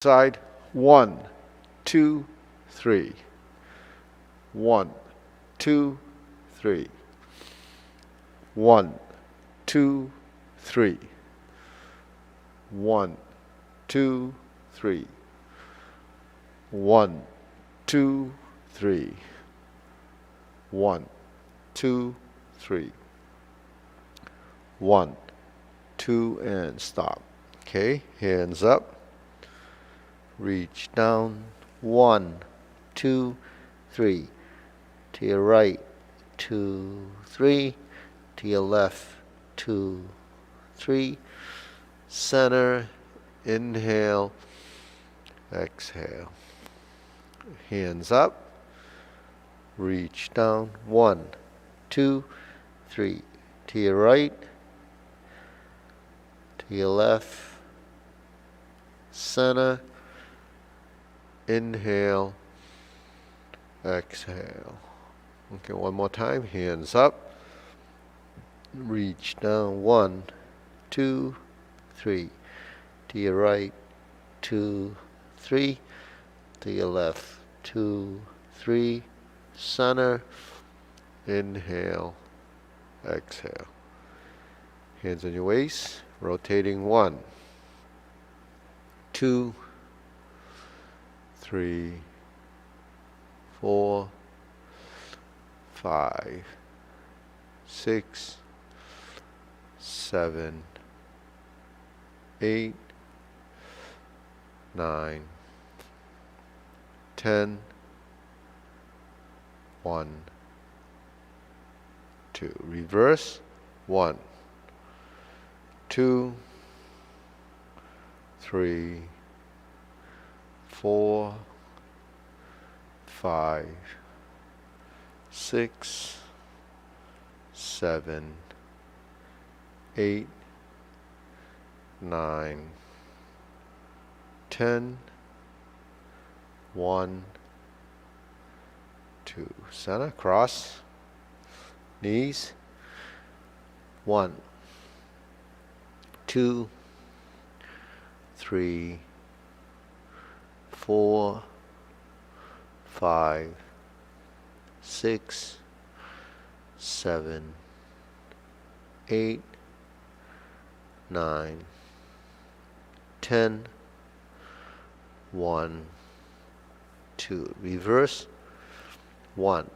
Side. 1, 2, 3. 1, 2, 3. 1, 2, 3. 1, 2, 3. 1, 2, 3. 1, 2, 3. 1, 2, and stop. Okay, hands up. Reach down. 1, 2, 3. To your right. 2, 3. To your left. 2, 3. Center. Inhale. Exhale. Hands up. Reach down. 1, 2, 3. To your right. To your left. Center. Inhale. Exhale. Okay, one more time. Hands up. Reach down. 1, 2, 3. To your right. 2, 3. To your left. 2, 3. Center. Inhale. Exhale. Hands on your waist. Rotating. 1, 2, 3, 4, 5, 6, 7, 8, 9, 10, 1, 2. Reverse. 1, 2, 3, 4, 5, 6, 7, 8, 9, 10, 1, 2. Center. Cross. Knees. 1, 2, 3, 4, 5, 6, 7, 8, 9, 10, 1, 2. Reverse. 1,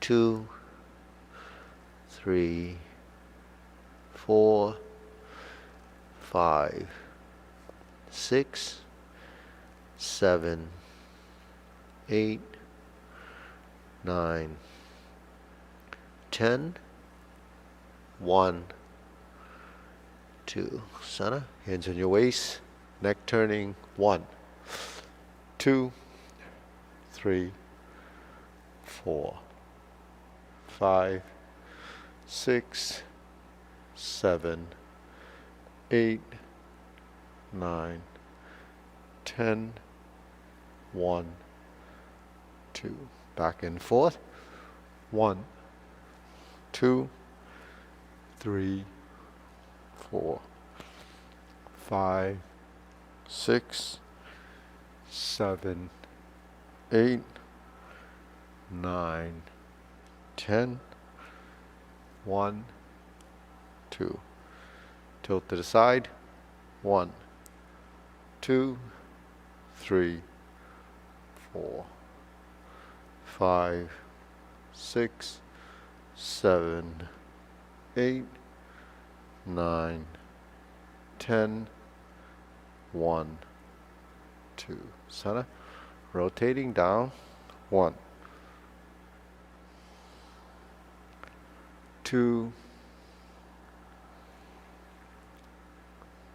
2, 3, 4, 5, 6, 7, 8, 9, 10, 1, 2. Center. Hands on your waist. Neck turning. 1, 2, 3, 4, 5, 6, 7, 8, 9, 10, 1, 2. Back and forth. 1, 2, 3, 4, 5, 6, 7, 8, 9, 10, 1, 2. Tilt to the side. 1, 2, 3, 4, 5, 6, 7, 8, 9, 10, 1, 2. Center. Rotating down. 1, 2,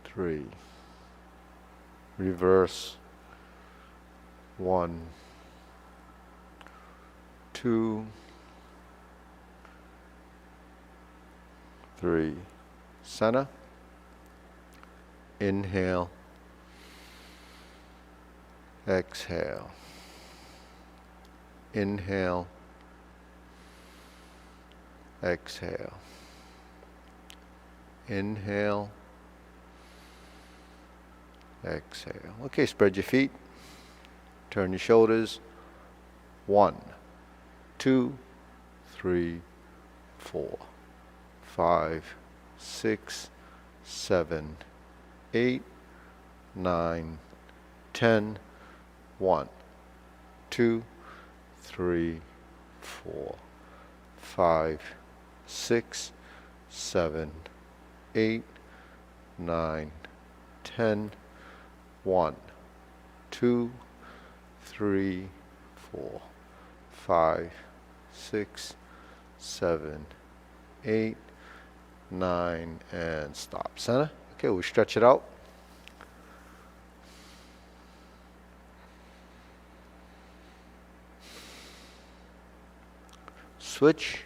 3. Reverse. 1, 2, 3. Center. Inhale. Exhale. Inhale. Exhale. Inhale. exhale. Okay, spread your feet. Turn your shoulders. 1, 2, 3, 4, 5, 6, 7, 8, 9, 10. 1, 2, 3, 4, 5, 6, 7, 8, 9, 10. 1, 2, 3, 4, 5, 6, 7, 8, 9, and stop. Center. Okay, we'll stretch it out. Switch.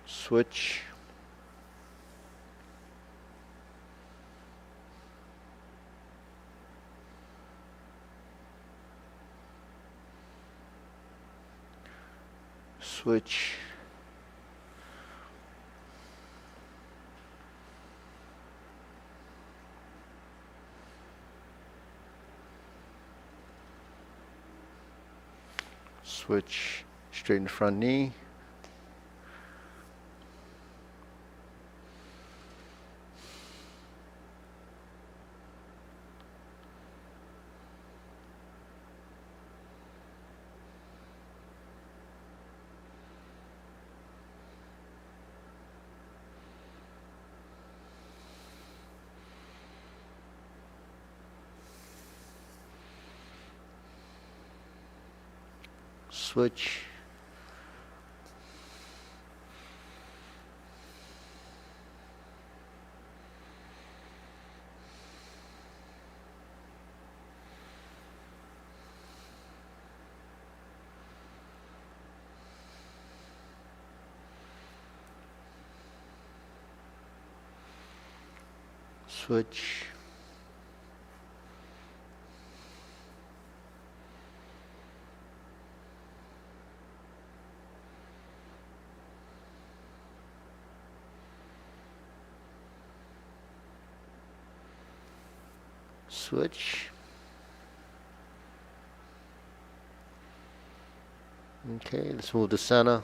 Switch. Switch. Switch. Straighten the front knee. Switch. Switch. Switch. Okay, let's move to center.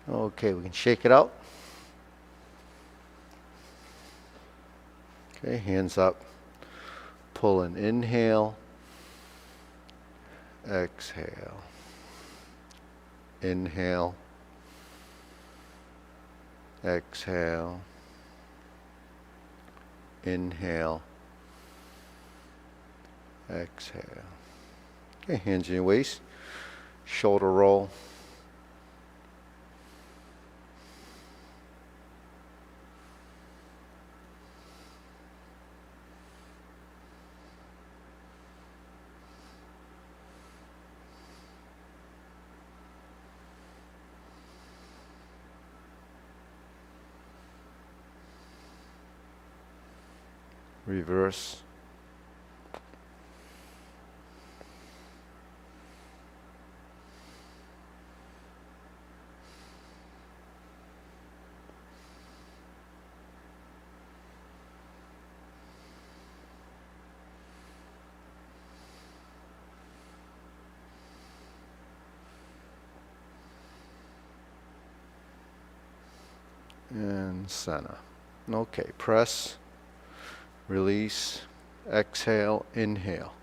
Okay, we can shake it out. Okay, hands up. Pull an inhale. Exhale. Inhale. Exhale. Inhale. Exhale. Okay, hands in your waist. Shoulder roll. reverse, and center. Okay, press, release, exhale, inhale.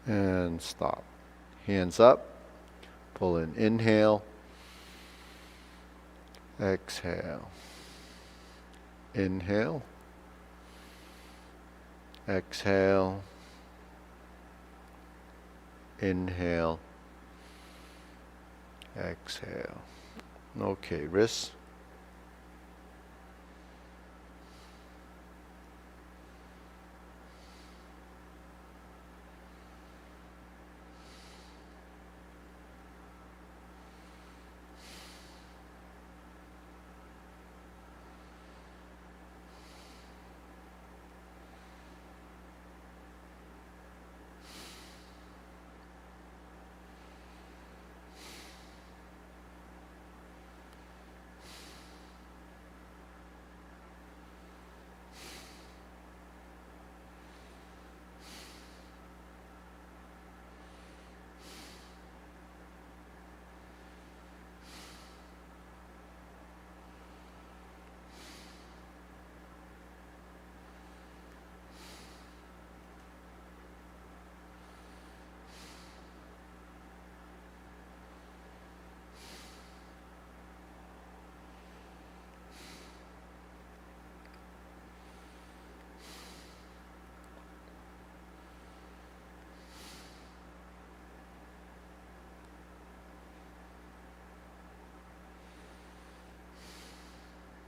And stop. Hands up. Pull in, inhale, exhale, inhale, exhale, inhale, exhale. Okay, wrists.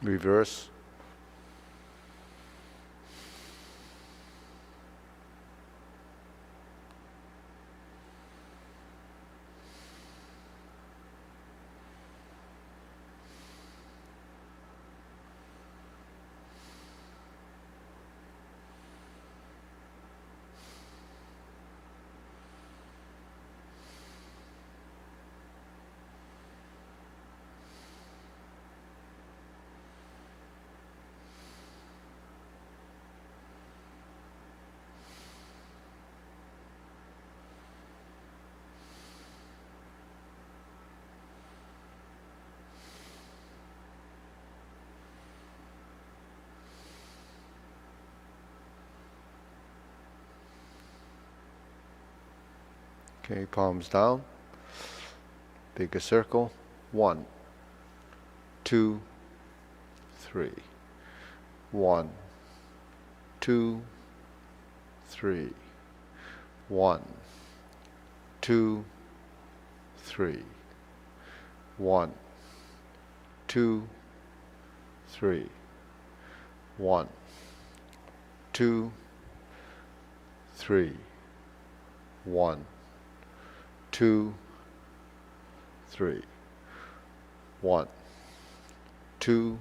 Reverse. Okay, palms down. Bigger circle. 1, 2, 3. 1, 2, 3. 1, 2, 3. 1, 2, 3. 1, 2, 3. 1, 2, 3. 1, 2,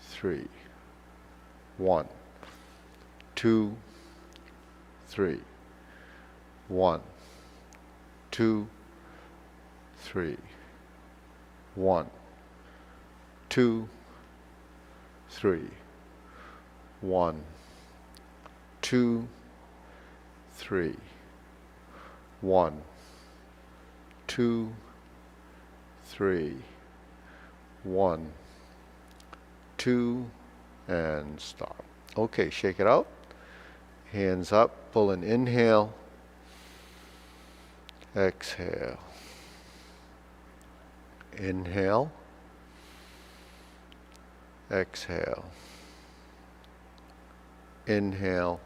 3. 1, 2, 3. 1, 2, 3. 1, 2, 3. 1, 2, 3. 1, 2, 3. 1, 2, and stop. Okay, shake it out. Hands up, pull an inhale. Exhale. Inhale. Exhale. Inhale.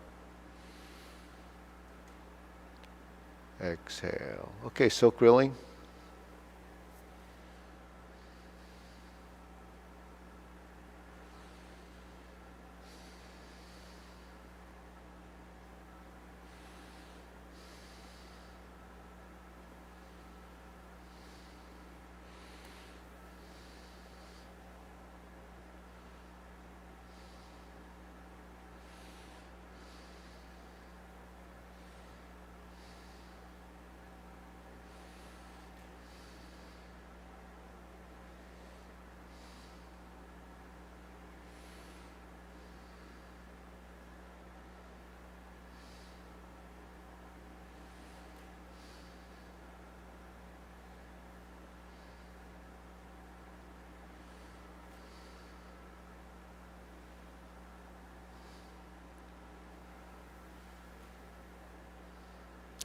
Exhale. Okay, silk rilling.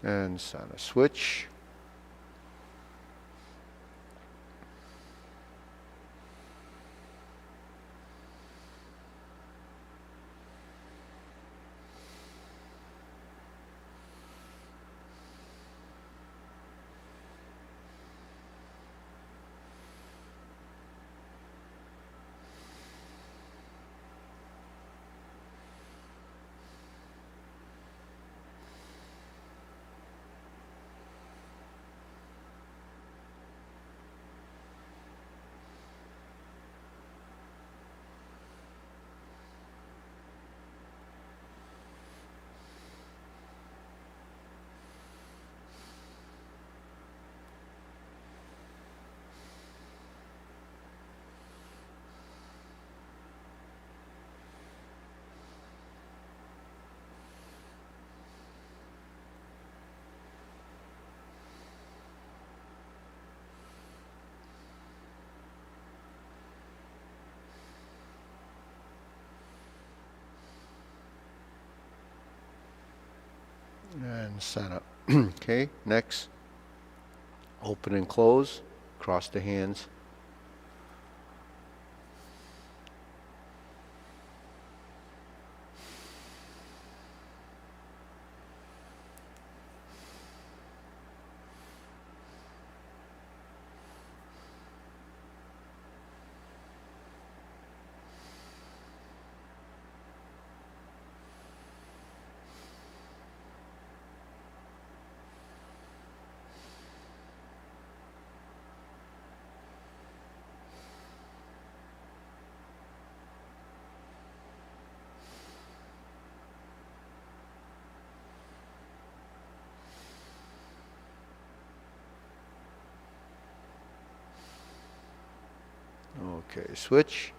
And center. Switch. And center. Okay, next. Open and close. Cross the hands. Okay, switch.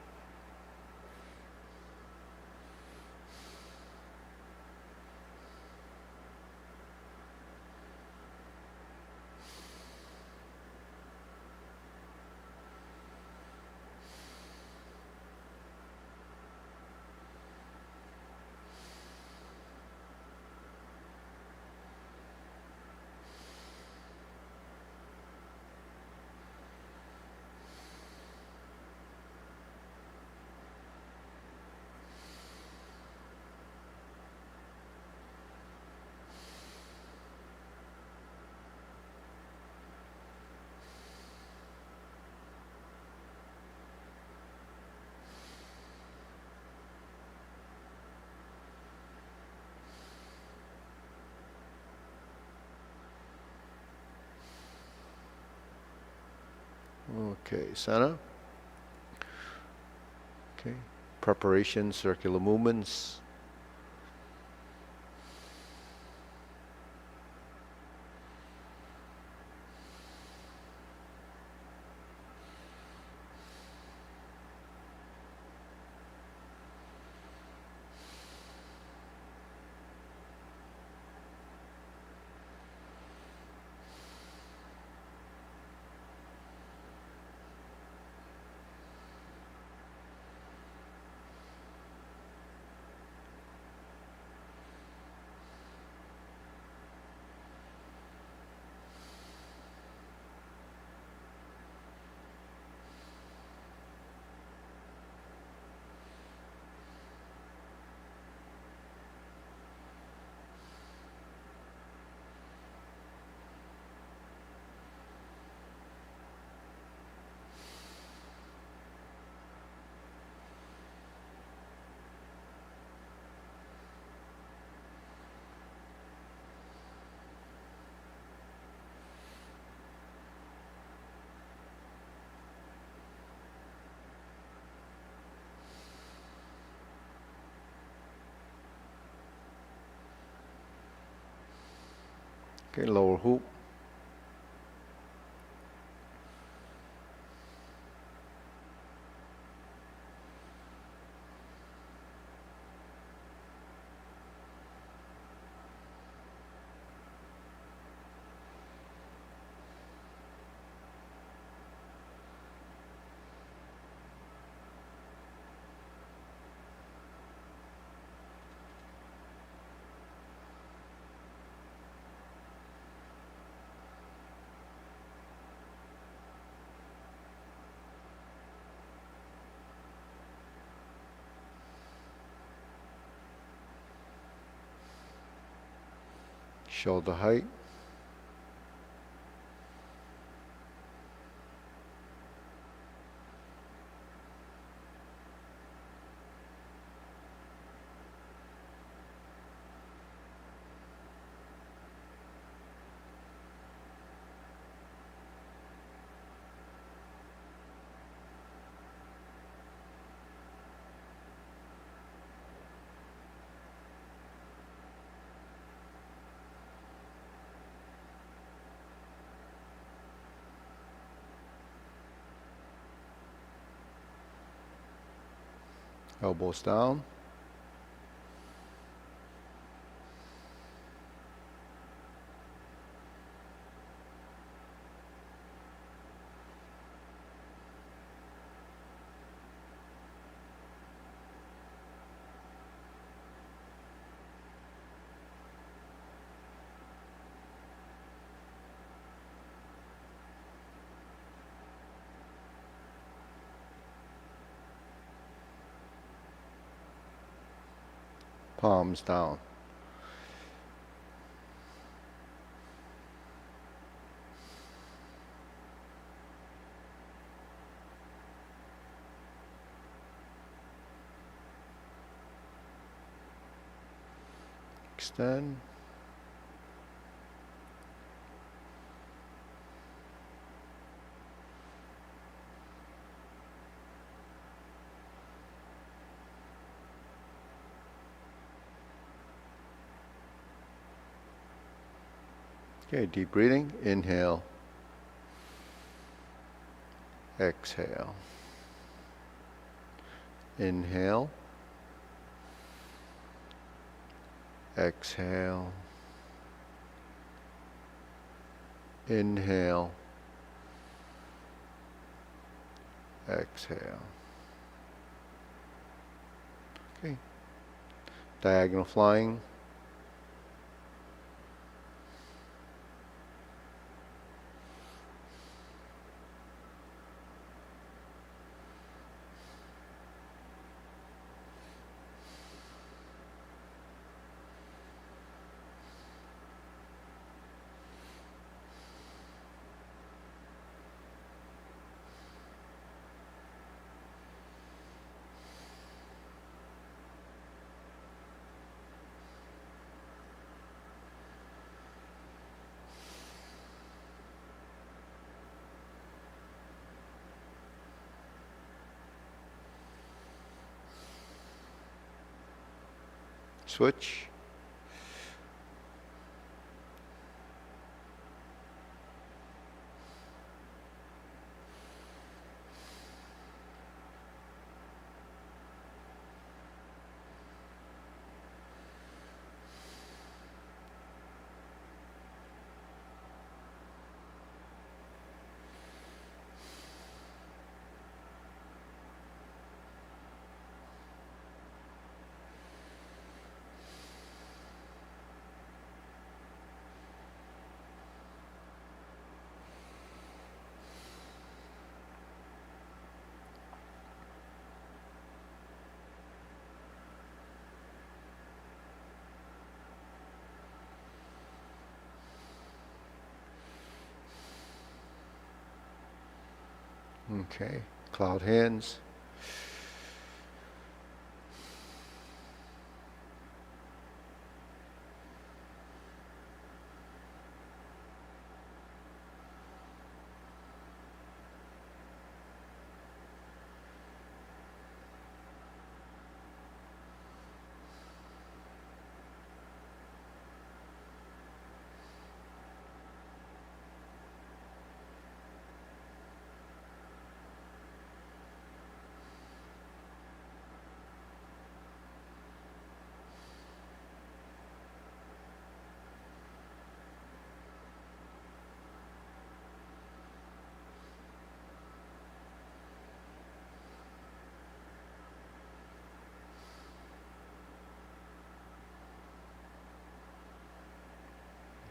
Okay, center. Okay, preparation, circular movements. Okay, lower hoop. Shoulder height. Elbows down. Palms down. Extend. Okay, deep breathing. Inhale. Exhale. Inhale. Exhale. Inhale. Exhale. Okay. Diagonal flying. Switch. Okay. Cloud hands.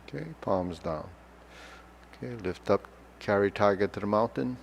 Okay, palms down. Okay, lift up, carry tiger to the mountain.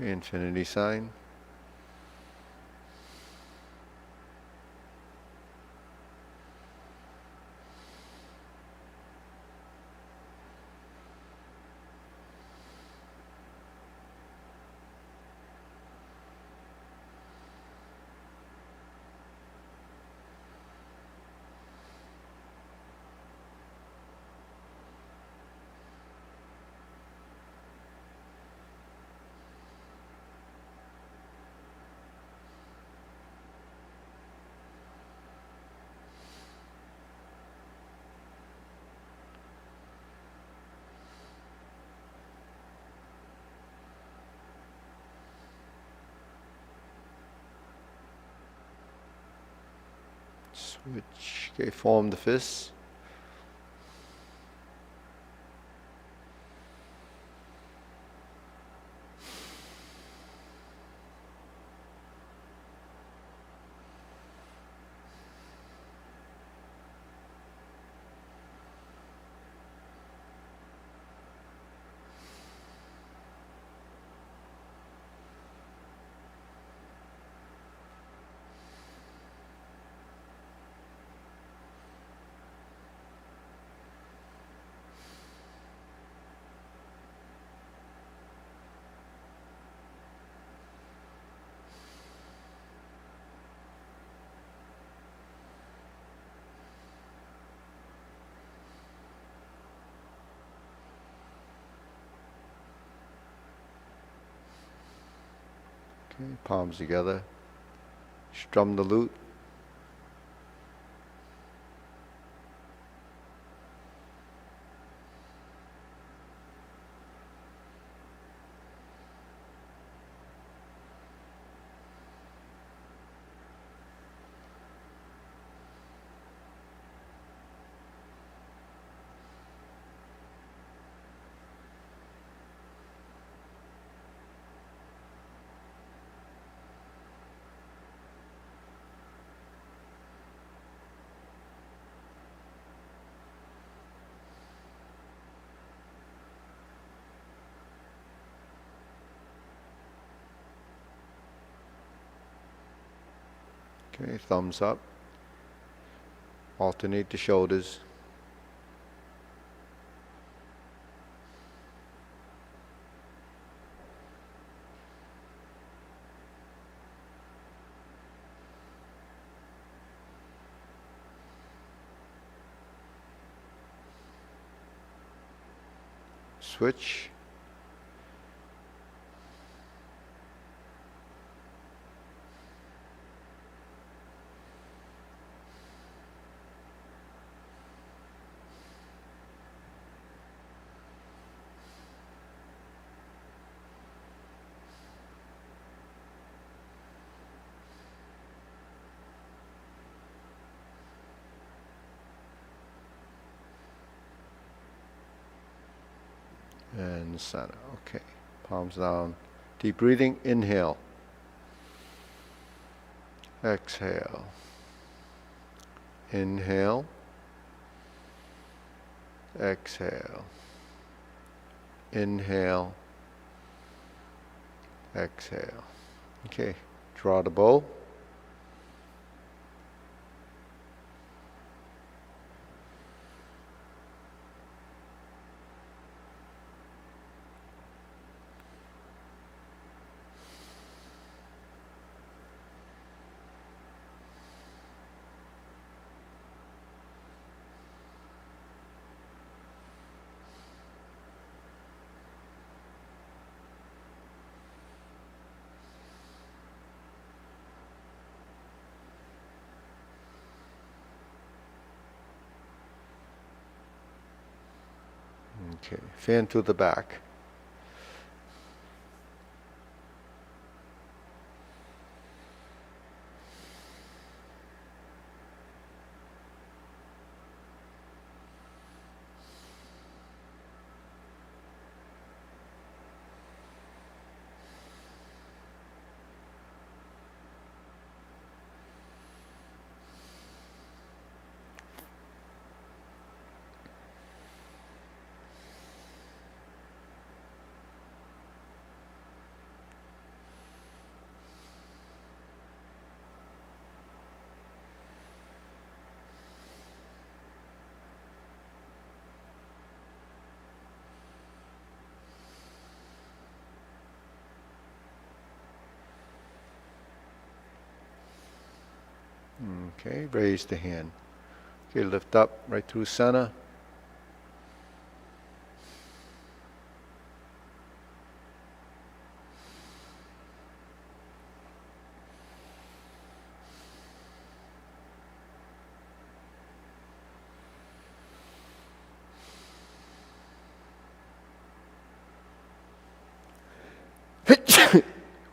Okay, infinity sign. Switch. Okay, form the fists. Okay, palms together. Strum the lute. Okay, thumbs up. Alternate the shoulders. Switch. And center. Okay. Palms down. Deep breathing. Inhale. Exhale. Inhale. Exhale. Inhale. Exhale. Okay. Draw the bow. Okay, fan to the back. Okay, raise the hand. Okay, lift up right through center.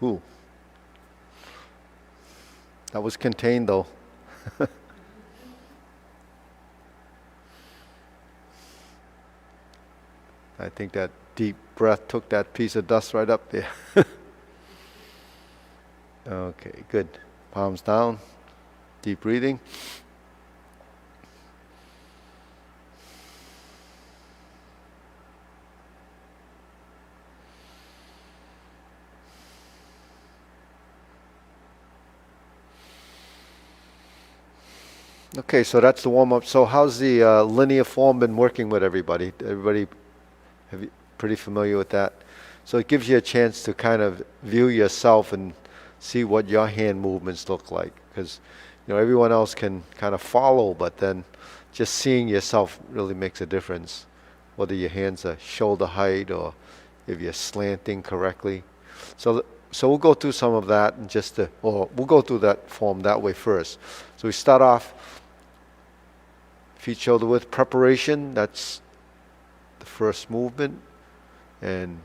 Ooh. That was contained though. I think that deep breath took that piece of dust right up there. Okay, good. Palms down. Deep breathing. Okay, so that's the warm-up. So how's the linear form been working with everybody? Everybody pretty familiar with that? So it gives you a chance to kind of view yourself and see what your hand movements look like. Because, everyone else can kind of follow, but then just seeing yourself really makes a difference. Whether your hands are shoulder height or if you're slanting correctly. So we'll go through some of that and we'll go through that form that way first. So we start off feet shoulder width preparation. That's the first movement, and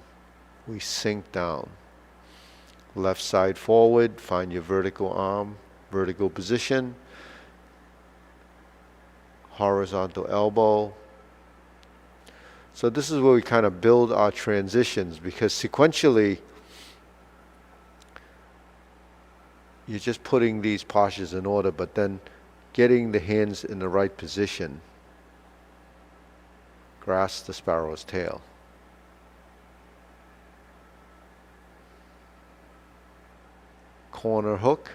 we sink down. Left side forward, find your vertical arm, vertical position, horizontal elbow. So this is where we kind of build our transitions, because sequentially you're just putting these postures in order, but then getting the hands in the right position. Grasp the sparrow's tail. Corner hook.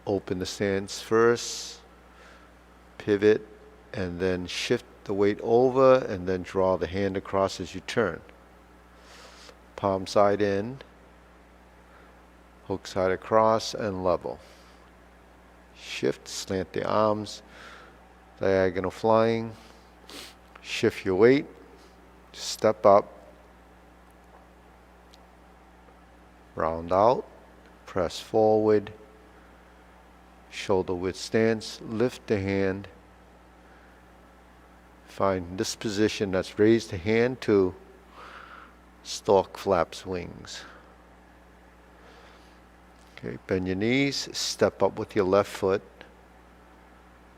Open the stance first, pivot, and then shift the weight over, and then draw the hand across as you turn. Palm side in, hook side across, and level. Shift, slant the arms, diagonal flying, shift your weight, step up, round out, press forward, shoulder width stance, lift the hand, find this position that's raised the hand to stork flaps wings. Okay, bend your knees, step up with your left foot,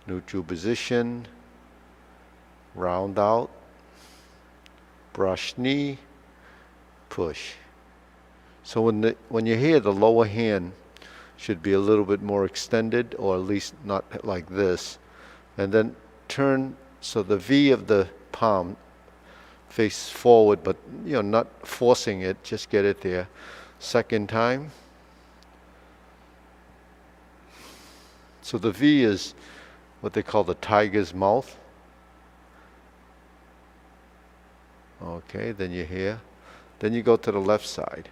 neutral position, round out, brush knee, push. So when you're here, the lower hand should be a little bit more extended, or at least not like this. And then turn so the V of the palm face forward, but not forcing it, just get it there. Second time. So the V is what they call the tiger's mouth. Okay, then you're here. Then you go to the left side.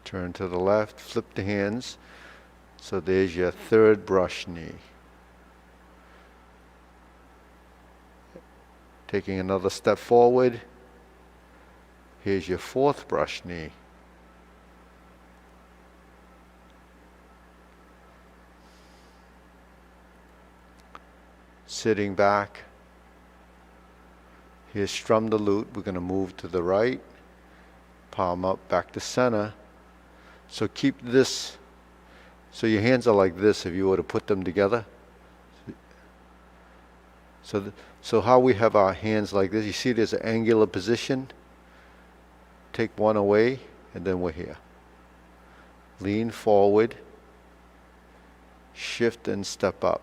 Turn to the left, flip the hands. So there's your third brush knee. Taking another step forward. Here's your fourth brush knee. sitting back. Here, strum the lute. We're going to move to the right, palm up, back to center. So keep this, so your hands are like this if you were to put them together. So how we have our hands like this, you see there's an angular position. Take one away, and then we're here. Lean forward, shift and step up.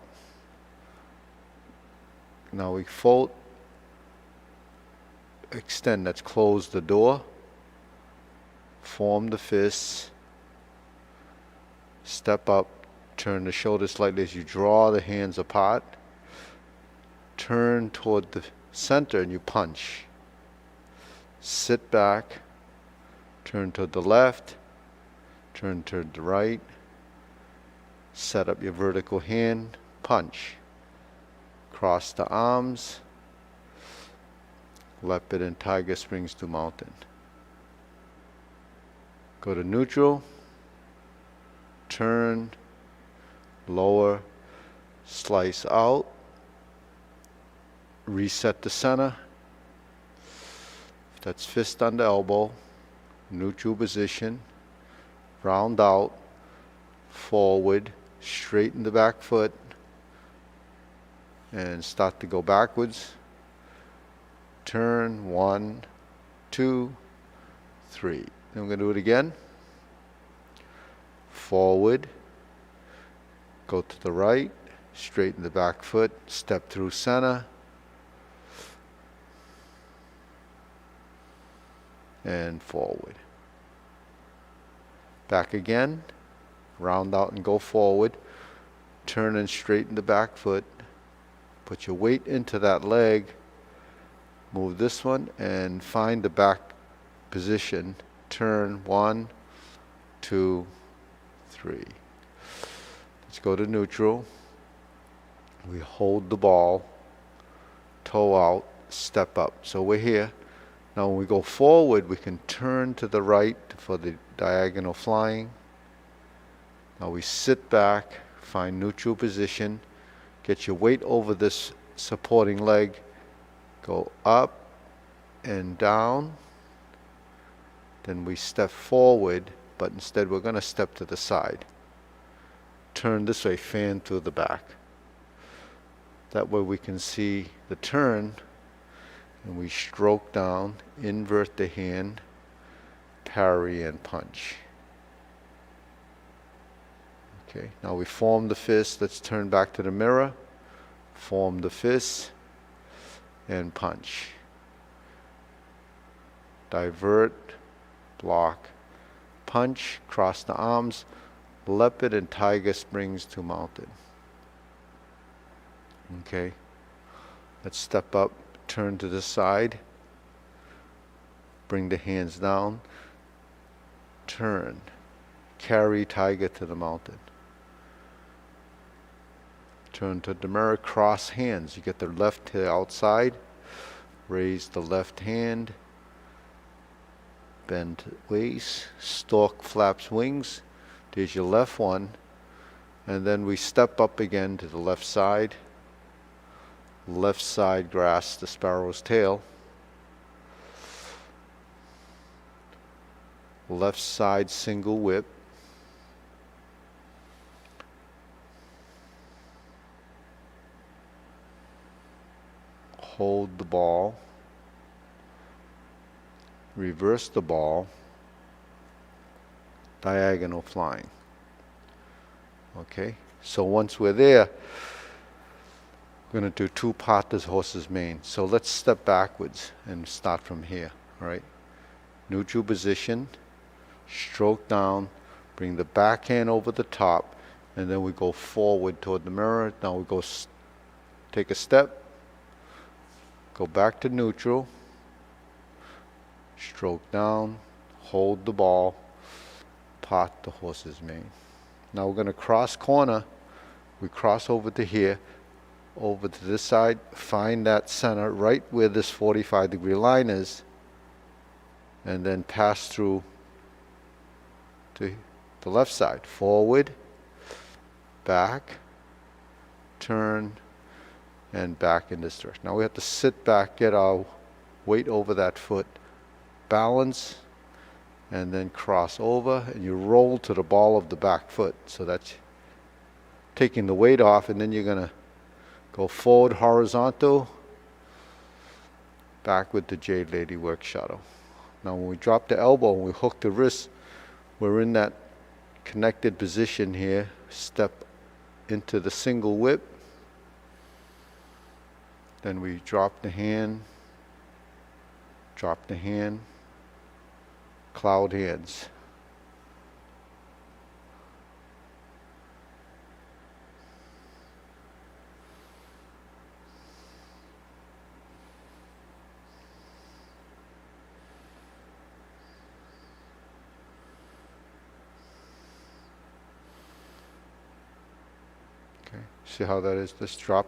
Now we fold, extend, that's close the door, form the fists, step up, turn the shoulders slightly as you draw the hands apart, turn toward the center and you punch. Sit back, turn to the left, turn to the right, set up your vertical hand, punch. Cross the arms, leopard and tiger springs to mountain. Go to neutral, turn, lower, slice out, reset the center. That's fist under elbow, neutral position, round out, forward, straighten the back foot, and start to go backwards. Turn, 1, 2, 3. Then we're going to do it again. Forward, go to the right, straighten the back foot, step through center, and forward. Back again, round out and go forward, turn and straighten the back foot, put your weight into that leg, move this one and find the back position, turn, 1, 2, 3. Let's go to neutral. We hold the ball, toe out, step up. So we're here. Now when we go forward, we can turn to the right for the diagonal flying. Now we sit back, find neutral position, get your weight over this supporting leg, go up and down. Then we step forward, but instead we're going to step to the side. Turn this way, fan through the back. That way we can see the turn, and we stroke down, invert the hand, parry and punch. Okay, now we form the fist. Let's turn back to the mirror, form the fist, and punch. Divert, block, punch, cross the arms, leopard and tiger springs to mountain. Okay, let's step up, turn to the side, bring the hands down, turn, carry tiger to the mountain. Turn to the mirror, cross hands. You get the left to the outside, raise the left hand, bend waist, stork flaps wings. There's your left one. And then we step up again to the left side grasp the sparrow's tail. Left side single whip. Hold the ball, reverse the ball, diagonal flying. Okay, so once we're there, we're going to do 2 patas horse's mane. So let's step backwards and start from here. All right, neutral position, stroke down, bring the back hand over the top, and then we go forward toward the mirror. Now we go take a step, go back to neutral, stroke down, hold the ball, part the horse's mane. Now we're going to cross corner. We cross over to here, over to this side, find that center right where this 45-degree line is, and then pass through to the left side. Forward, back, turn, and back in this direction. Now we have to sit back, get our weight over that foot, balance, and then cross over, and you roll to the ball of the back foot. So that's taking the weight off, and then you're going to go forward horizontal, back with the Jade Lady work shuttle. Now when we drop the elbow and we hook the wrist, we're in that connected position here. Step into the single whip. Then we drop the hand, cloud hands. Okay, see how that is? Just drop.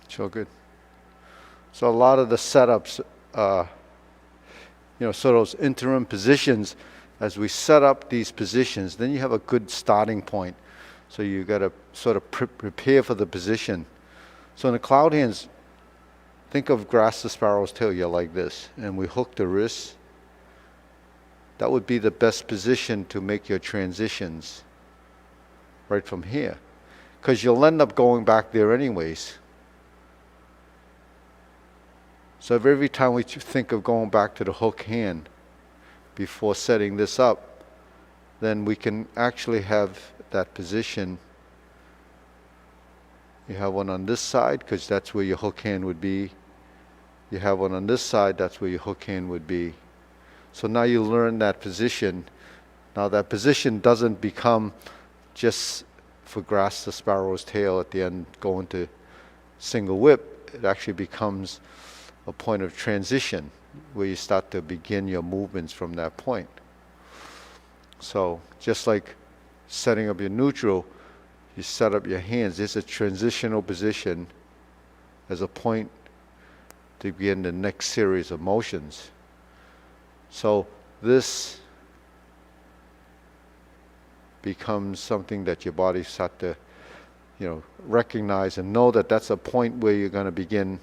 So good. So a lot of the setups, so those interim positions, as we set up these positions, then you have a good starting point. So you got to sort of prepare for the position. So in the cloud hands, think of grasp the sparrow's tail. You're like this, and we hook the wrist. That would be the best position to make your transitions right from here, because you'll end up going back there anyways. So every time we think of going back to the hook hand before setting this up, then we can actually have that position. You have one on this side, because that's where your hook hand would be. You have one on this side, that's where your hook hand would be. So now you learn that position. Now that position doesn't become just for grasp the sparrow's tail at the end going to single whip. It actually becomes a point of transition where you start to begin your movements from that point. So just like setting up your neutral, you set up your hands. It's a transitional position as a point to begin the next series of motions. So this becomes something that your body start to, recognize and know that that's a point where you're going to begin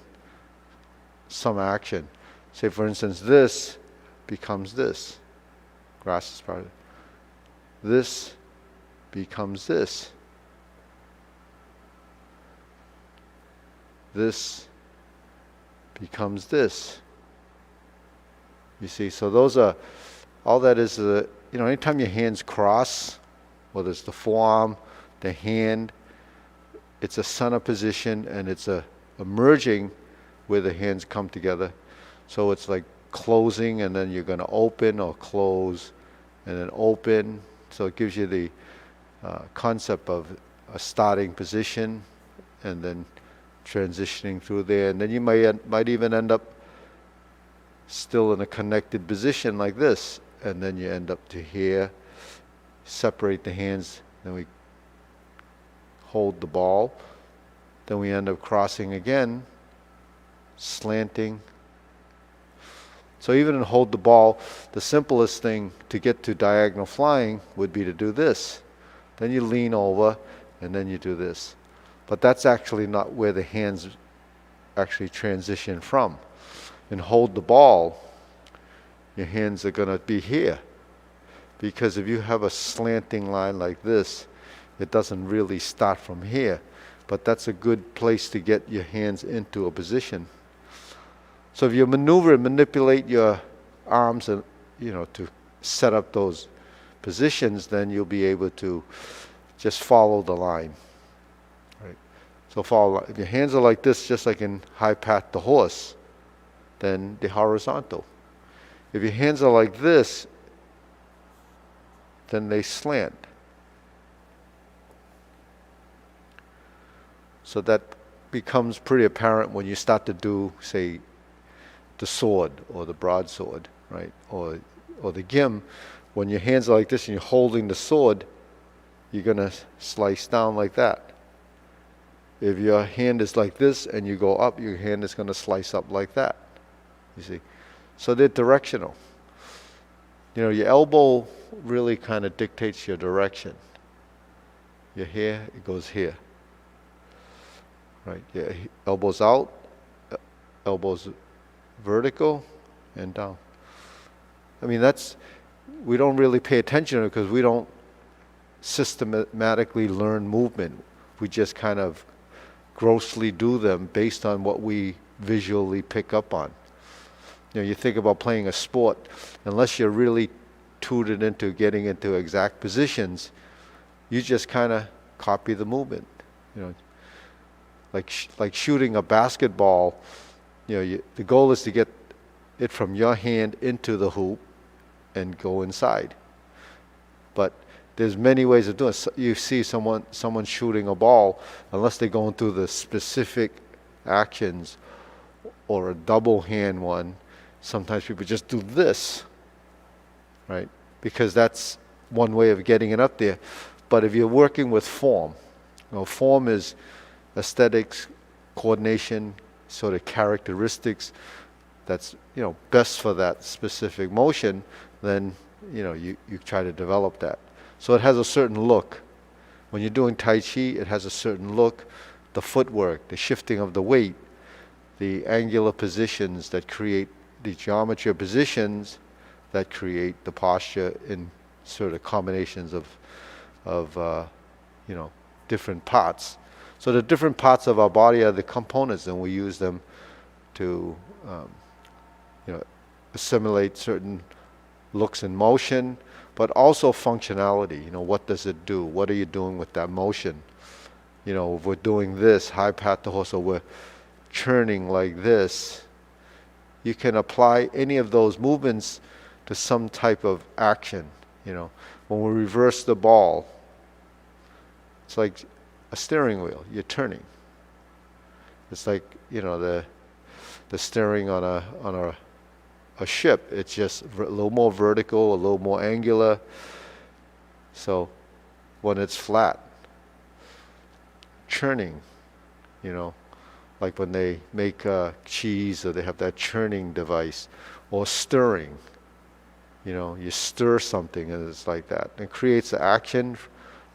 some action. Say for instance, this becomes this. Grasp is part of it. This becomes this. This becomes this. You see, so those are, all that is, anytime your hands cross, whether it's the forearm, the hand, it's a center position, and it's a merging where the hands come together. So it's like closing, and then you're going to open or close, and then open. So it gives you the concept of a starting position, and then transitioning through there, and then you might even end up still in a connected position like this, and then you end up to here. Separate the hands, then we hold the ball. then we end up crossing again, slanting. So even in hold the ball, the simplest thing to get to diagonal flying would be to do this. Then you lean over, and then you do this. But that's actually not where the hands actually transition from. In hold the ball, your hands are going to be here. Because if you have a slanting line like this, it doesn't really start from here. But that's a good place to get your hands into a position. So if you maneuver and manipulate your arms and, to set up those positions, then you'll be able to just follow the line. Right? So follow. If your hands are like this, just like in high pat the horse, then they're horizontal. If your hands are like this, then they slant. So that becomes pretty apparent when you start to do, say, the sword or the broadsword, right? Or the gim. When your hands are like this and you're holding the sword, you're going to slice down like that. If your hand is like this and you go up, your hand is going to slice up like that. You see? So they're directional. Your elbow really kind of dictates your direction. Your here, it goes here. Right? Your elbows out, elbows vertical, and down. I mean, we don't really pay attention to it because we don't systematically learn movement. We just kind of grossly do them based on what we visually pick up on. You think about playing a sport, unless you're really tutored into getting into exact positions, you just kind of copy the movement. Like shooting a basketball, the goal is to get it from your hand into the hoop and go inside. But there's many ways of doing it. You see someone shooting a ball, unless they're going through the specific actions or a double hand one, sometimes people just do this, right? Because that's one way of getting it up there. But if you're working with form, form is aesthetics, coordination, sort of characteristics that's best for that specific motion, then you try to develop that. So it has a certain look. When you're doing Tai Chi, it has a certain look. The footwork, the shifting of the weight, the angular positions that create the geometry of positions that create the posture in sort of combinations of different parts. So the different parts of our body are the components, and we use them to assimilate certain looks and motion, but also functionality. What does it do? What are you doing with that motion? If we're doing this, high pat the horse, or we're churning like this, you can apply any of those movements to some type of action. When we reverse the ball, it's like a steering wheel. You're turning. It's like the steering on a ship. It's just a little more vertical, a little more angular. So when it's flat, churning, like when they make cheese, or they have that churning device, or stirring. You stir something and it's like that. It creates an action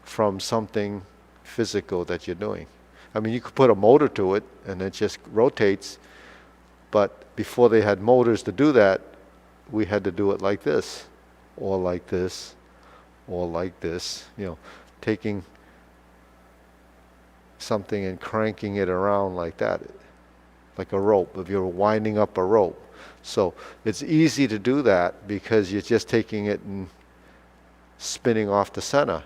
from something physical that you're doing. I mean, you could put a motor to it and it just rotates, but before they had motors to do that, we had to do it like this, or like this, or like this, taking something and cranking it around like that, like a rope, if you're winding up a rope. So it's easy to do that because you're just taking it and spinning off the center.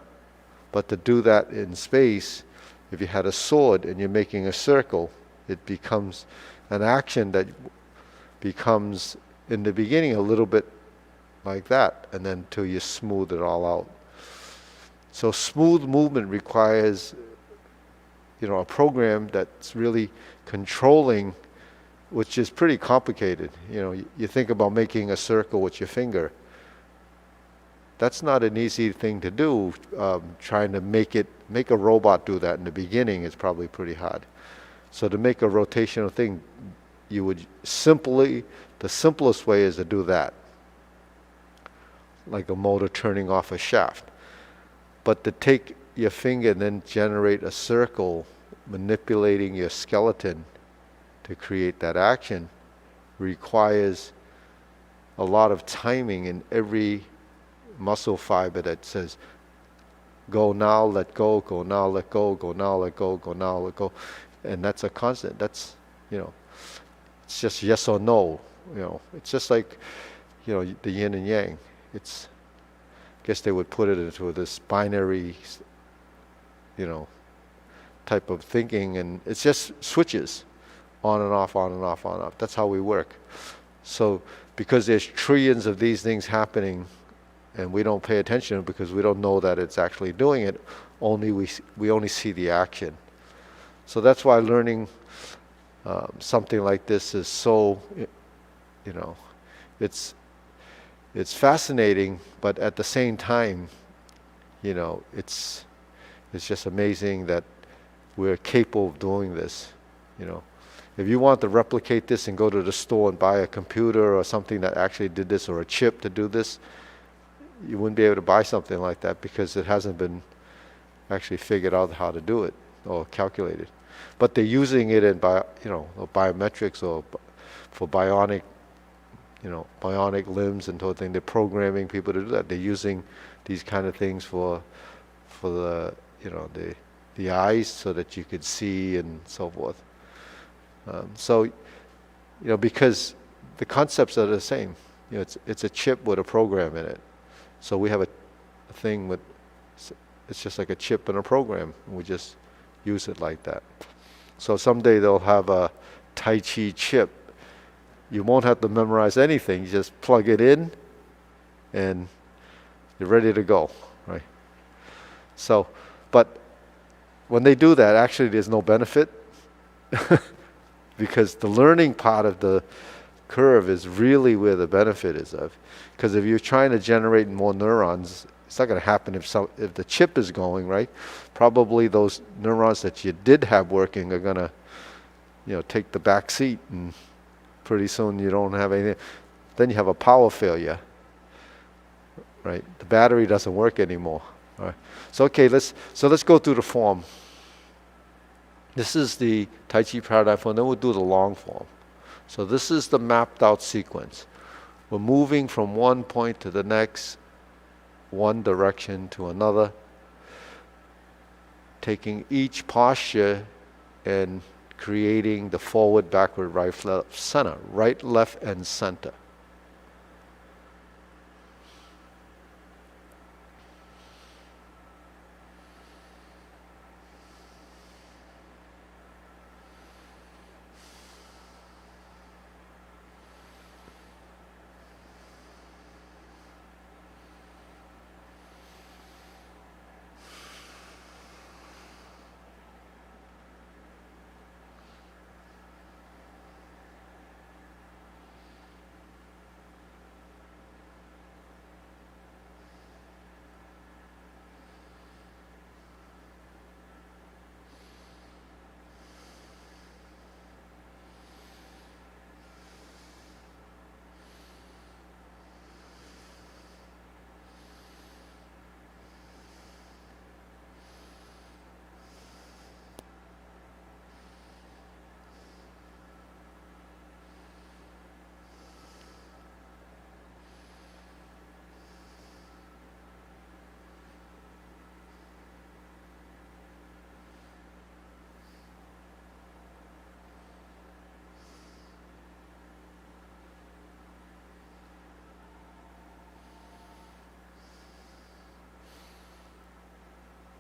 But to do that in space, if you had a sword and you're making a circle, it becomes an action that becomes, in the beginning, a little bit like that, and then till you smooth it all out. So smooth movement requires, a program that's really controlling, which is pretty complicated. You think about making a circle with your finger. That's not an easy thing to do. Trying to make a robot do that in the beginning is probably pretty hard. So to make a rotational thing, you would the simplest way is to do that, like a motor turning off a shaft. But to take your finger and then generate a circle, manipulating your skeleton to create that action, requires a lot of timing in every muscle fiber that says, go now, let go, go now, let go, go now, let go, go now, let go. And that's a constant. That's, it's just yes or no. It's just like, the yin and yang. I guess they would put it into this binary, type of thinking, and it's just switches, on and off, on and off, on and off. That's how we work. So because there's trillions of these things happening, and we don't pay attention because we don't know that it's actually doing it, we only see the action. So that's why learning something like this is so, it's fascinating, but at the same time, it's just amazing that we're capable of doing this. If you want to replicate this and go to the store and buy a computer or something that actually did this, or a chip to do this, you wouldn't be able to buy something like that because it hasn't been actually figured out how to do it or calculated. But they're using it in biometrics or for bionic limbs and whole thing. They're programming people to do that. They're using these kind of things for the the eyes so that you could see and so forth. Because the concepts are the same. It's a chip with a program in it. So we have a thing with, it's just like a chip and a program. And we just use it like that. So someday they'll have a Tai Chi chip. You won't have to memorize anything. You just plug it in and you're ready to go, right? So, but when they do that, actually there's no benefit because the learning part of the curve is really where the benefit is of. Because if you're trying to generate more neurons, it's not going to happen if the chip is going, right? Probably those neurons that you did have working are going to, take the back seat, and pretty soon you don't have anything. Then you have a power failure, right? The battery doesn't work anymore. All right. So okay, let's go through the form. This is the Tai Chi Paradigm form. Then we'll do the long form. So this is the mapped out sequence. We're moving from one point to the next, one direction to another, taking each posture and creating the forward, backward, right, left, center, right, left, and center.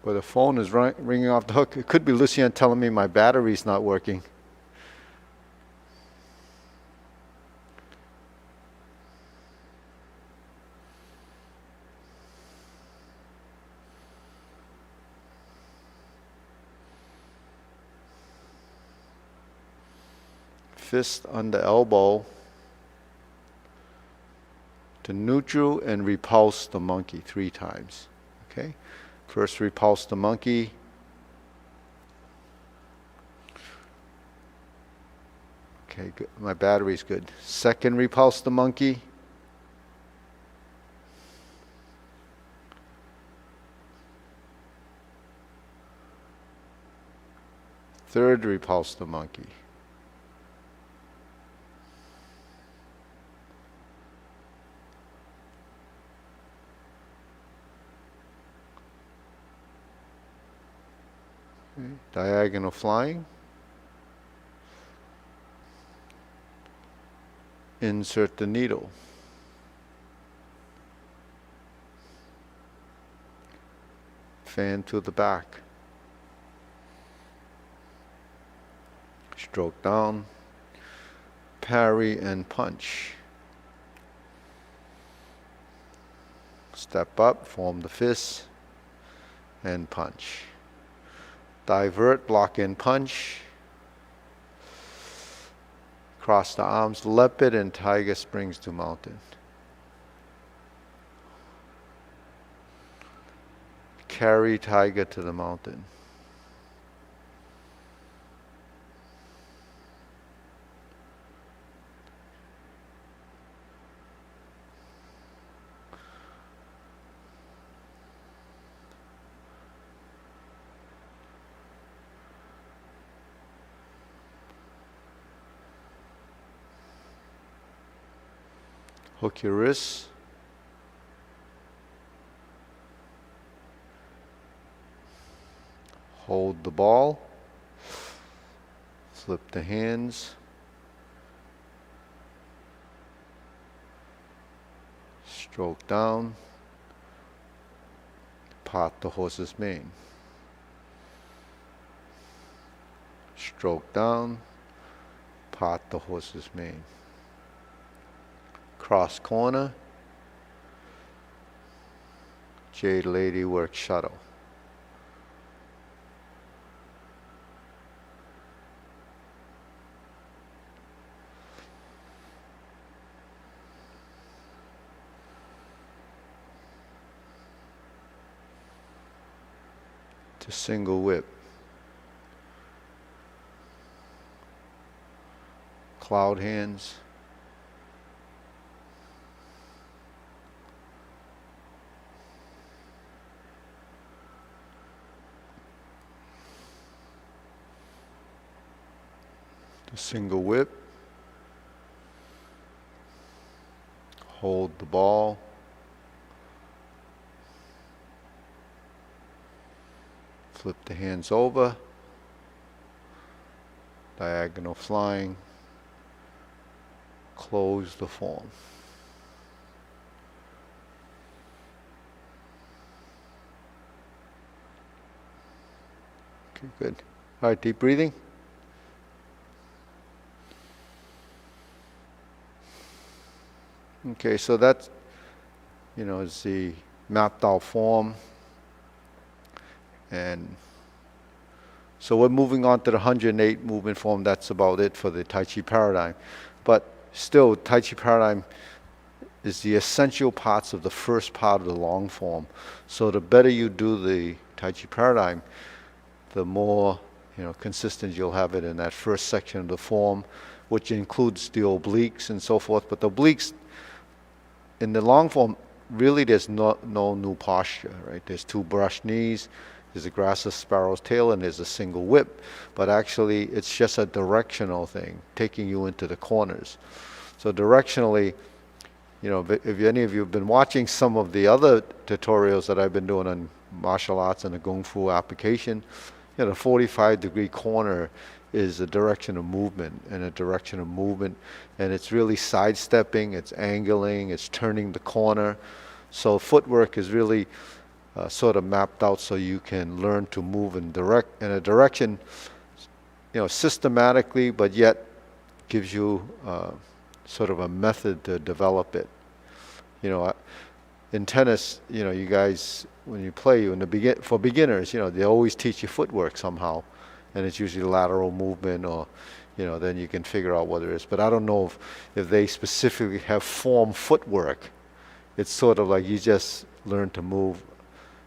But the phone is ringing off the hook. It could be Lucian telling me my battery's not working. Fist under elbow to neutral and repulse the monkey 3 times. Okay? First repulse the monkey. Okay, good. My battery's good. Second repulse the monkey. Third repulse the monkey. Okay. Diagonal flying. Insert the needle. Fan to the back. Stroke down. Parry and punch. Step up, form the fist, and punch. Divert, block and punch. Cross the arms, leopard and tiger springs to mountain. Carry tiger to the mountain. Hook your wrists. Hold the ball. Flip the hands. Stroke down. Part the horse's mane. Stroke down. Part the horse's mane. Cross corner. Jade lady work shuttle. To single whip. Cloud hands. To single whip. Hold the ball. Flip the hands over. Diagonal flying. Close the form. Okay, good. All right, deep breathing. Okay, so that's, is the mapped out form. And so we're moving on to the 108 movement form. That's about it for the Tai Chi Paradigm. But still, Tai Chi Paradigm is the essential parts of the first part of the long form. So the better you do the Tai Chi Paradigm, the more consistent you'll have it in that first section of the form, which includes the obliques and so forth. But the obliques in the long form, really there's no new posture, right? There's two brush knees. There's a grassless sparrow's tail, and there's a single whip. But actually, it's just a directional thing, taking you into the corners. So directionally, if any of you have been watching some of the other tutorials that I've been doing on martial arts and the Kung Fu application, the 45-degree corner is a direction of movement, and it's really sidestepping, it's angling, it's turning the corner. So footwork is really sort of mapped out so you can learn to move in a direction, systematically, but yet gives you sort of a method to develop it. In tennis, you guys, when you play, for beginners, they always teach you footwork somehow, and it's usually lateral movement, or then you can figure out what it is. But I don't know if they specifically have form footwork. It's sort of like you just learn to move,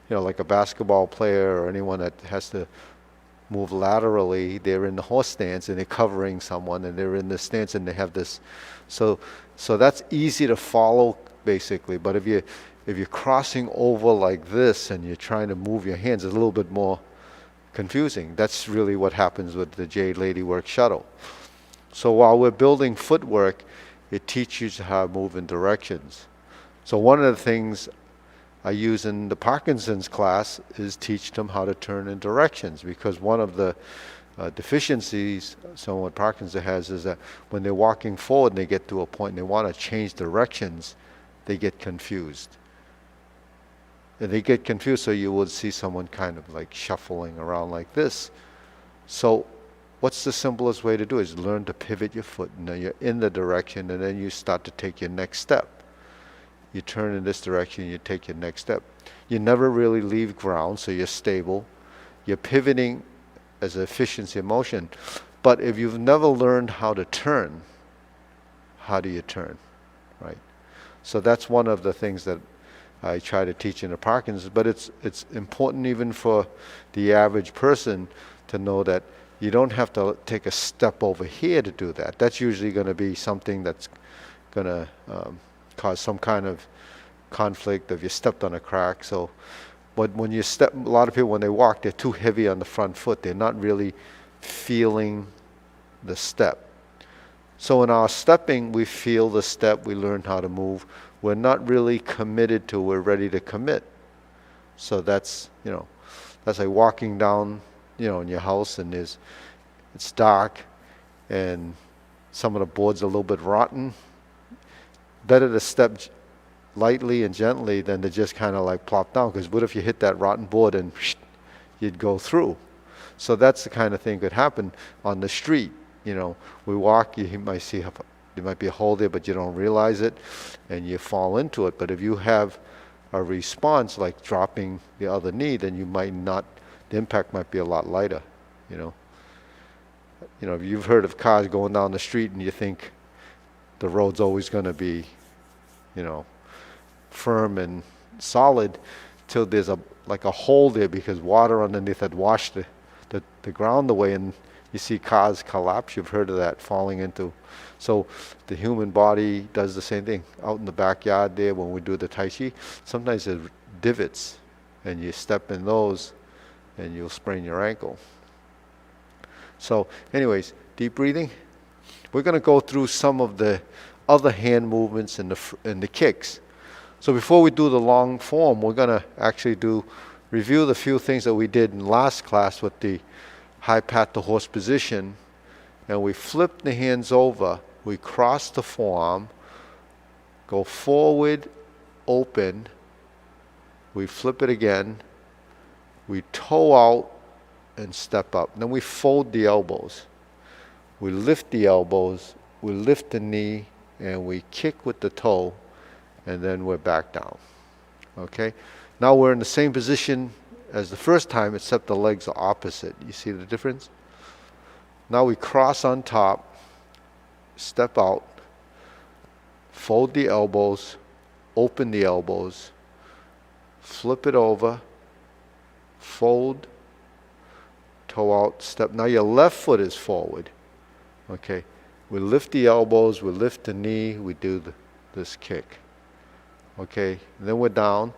like a basketball player or anyone that has to move laterally. They're in the horse stance and they're covering someone, and they're in the stance and they have this. So that's easy to follow basically. But if you're crossing over like this and you're trying to move your hands, it's a little bit more confusing. That's really what happens with the Jade Lady Work Shuttle. So while we're building footwork, it teaches you how to move in directions. So one of the things I use in the Parkinson's class is teach them how to turn in directions, because one of the deficiencies someone with Parkinson's has is that when they're walking forward and they get to a point and they want to change directions, they get confused. And they get confused, so you will see someone kind of like shuffling around like this. So what's the simplest way to do is learn to pivot your foot, and then you're in the direction, and then you start to take your next step. You turn in this direction, you take your next step. You never really leave ground, so you're stable. You're pivoting as an efficiency of motion. But if you've never learned how to turn, how do you turn, right? So that's one of the things that I try to teach in the Parkinson's, but it's important even for the average person to know that you don't have to take a step over here to do that. That's usually going to be something that's going to cause some kind of conflict if you stepped on a crack. So, but when you step, a lot of people when they walk, they're too heavy on the front foot. They're not really feeling the step. So in our stepping, we feel the step, we learn how to move. We're not really committed till we're ready to commit. So that's, that's like walking down, in your house, and it's dark and some of the boards are a little bit rotten. Better to step lightly and gently than to just kind of like plop down, because what if you hit that rotten board and you'd go through? So that's the kind of thing that could happen on the street. We walk, you might see there might be a hole there, but you don't realize it, and you fall into it. But if you have a response like dropping the other knee, then you might not, the impact might be a lot lighter. If you've heard of cars going down the street and you think the road's always going to be, firm and solid, till there's like a hole there because water underneath had washed the ground away, and you see cars collapse. You've heard of that, falling into. So the human body does the same thing. Out in the backyard there, when we do the Tai Chi, sometimes there's divots, and you step in those, and you'll sprain your ankle. So anyways, deep breathing. We're going to go through some of the other hand movements and the kicks. So before we do the long form, we're going to actually review the few things that we did in last class with the high pat to horse position. And we flip the hands over, we cross the forearm, go forward, open, we flip it again, we toe out and step up. Then we fold the elbows. We lift the elbows, we lift the knee, and we kick with the toe, and then we're back down. Okay? Now we're in the same position as the first time, except the legs are opposite. You see the difference? Now we cross on top, step out, fold the elbows, open the elbows, flip it over, fold, toe out, step. Now your left foot is forward. Okay, we lift the elbows, we lift the knee, we do this kick. Okay, and then we're down.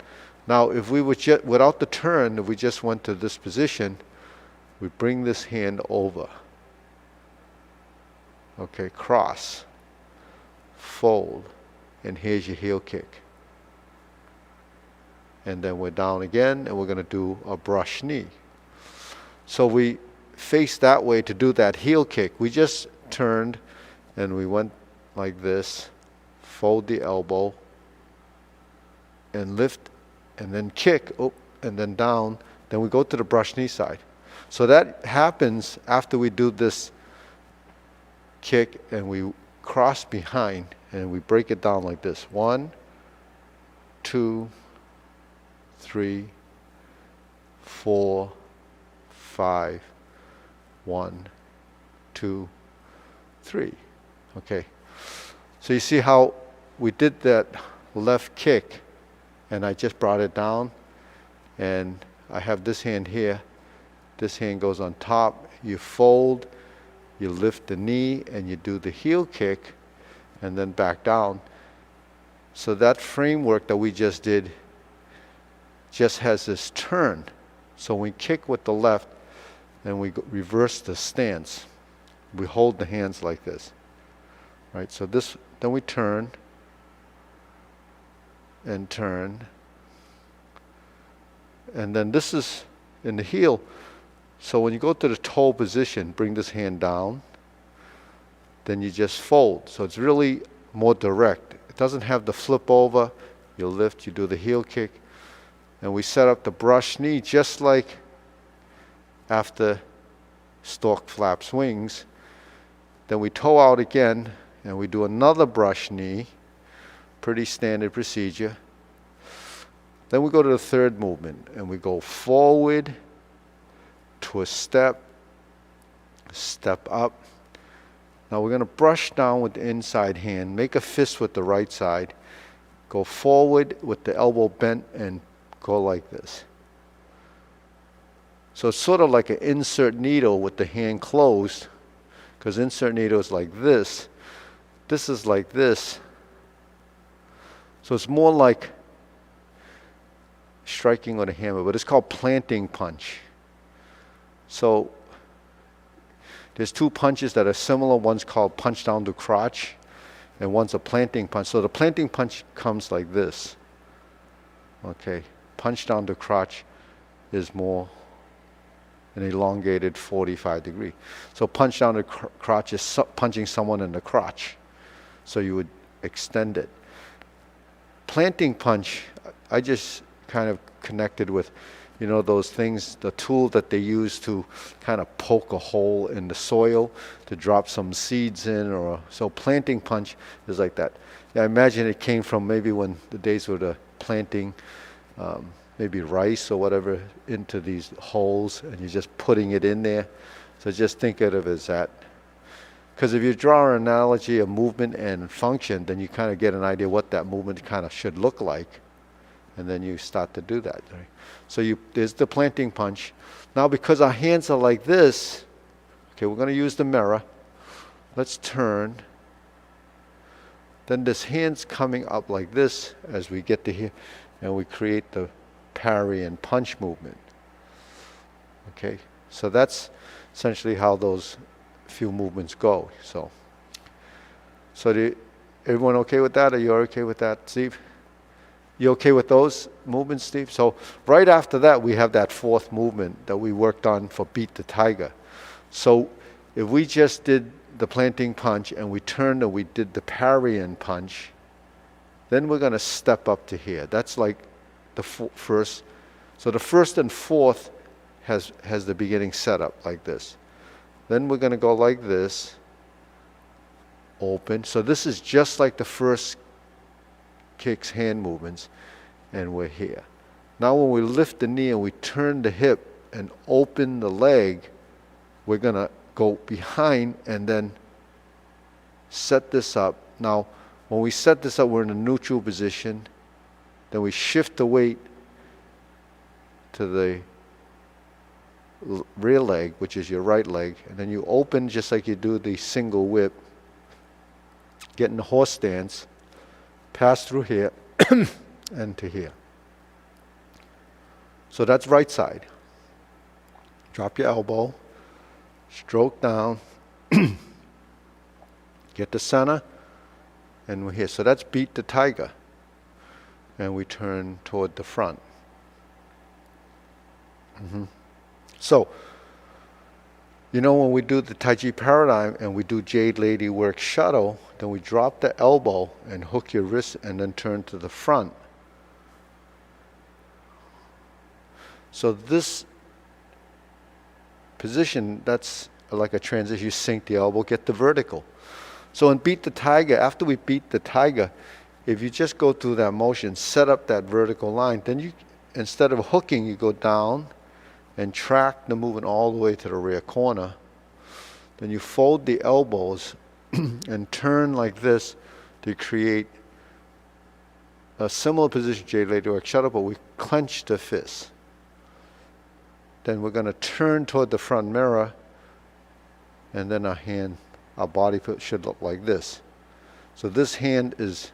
Now if we were without the turn, if we just went to this position, we bring this hand over. Okay, cross, fold, and here's your heel kick. And then we're down again, and we're going to do a brush knee. So we face that way to do that heel kick. We just turned and we went like this, fold the elbow, and lift, and then kick, and then down. Then we go to the brush knee side. So that happens after we do this kick, and we cross behind, and we break it down like this. 1, 2, 3, 4, 5, 1, 2, 3. Okay. So you see how we did that left kick, and I just brought it down, and I have this hand here, This hand goes on top. You fold, you lift the knee, and you do the heel kick, and then back down. So that framework that we just did just has this turn. So we kick with the left, and we reverse the stance. We hold the hands like this, right? So this, then we turn and turn, and then this is in the heel. So when you go to the toe position, bring this hand down, then you just fold. So it's really more direct. It doesn't have the flip over. You lift, you do the heel kick, and we set up the brush knee just like after stork flaps wings. Then we toe out again, and we do another brush knee. Pretty standard procedure. Then we go to the third movement, and we go forward to a step, step up. Now we're going to brush down with the inside hand, make a fist with the right side, go forward with the elbow bent, and go like this. So it's sort of like an insert needle with the hand closed, because insert needle is like this. This is like this. So it's more like striking with a hammer, but it's called planting punch. So there's two punches that are similar. One's called punch down to crotch, and one's a planting punch. So the planting punch comes like this. Okay, punch down to crotch is more an elongated 45 degree. So punch down to crotch is punching someone in the crotch. So you would extend it. Planting punch, I just kind of connected with, you know, those things, the tool that they use to kind of poke a hole in the soil to drop some seeds in, or so planting punch is like that. Yeah, I imagine it came from maybe when the days were the planting maybe rice or whatever into these holes, and you're just putting it in there. So just think of it as that. Because if you draw an analogy of movement and function, then you kind of get an idea what that movement kind of should look like, and then you start to do that. Right? So there's the planting punch. Now because our hands are like this, okay, we're going to use the mirror. Let's turn. Then this hand's coming up like this as we get to here, and we create the parry and punch movement. Okay, so that's essentially how those few movements go. So everyone okay with that? Are you okay with that, Steve? You okay with those movements, Steve? So right after that, we have that fourth movement that we worked on for Beat the Tiger. So if we just did the planting punch and we turned and we did the parry and punch, then we're going to step up to here. That's like the first. So the first and fourth has the beginning set up like this. Then we're going to go like this, open. So this is just like the first kicks, hand movements, and we're here. Now when we lift the knee and we turn the hip and open the leg, we're going to go behind and then set this up. Now when we set this up, we're in a neutral position. Then we shift the weight to the rear leg, which is your right leg, and then you open just like you do the single whip, get in the horse stance, pass through here and to here. So that's right side. Drop your elbow, stroke down, get the center, and we're here. So that's Beat the Tiger, and we turn toward the front. So, you know, when we do the Tai Chi Paradigm and we do Jade Lady work shuttle, then we drop the elbow and hook your wrist and then turn to the front. So this position, that's like a transition. You sink the elbow, get the vertical. So in Beat the Tiger, after we beat the tiger, if you just go through that motion, set up that vertical line, then you, instead of hooking, you go down and track the movement all the way to the rear corner. Then you fold the elbows and turn like this to create a similar position, Jade Lady Work Shuttle, but we clench the fist. Then we're going to turn toward the front mirror, and then our body should look like this. So this hand is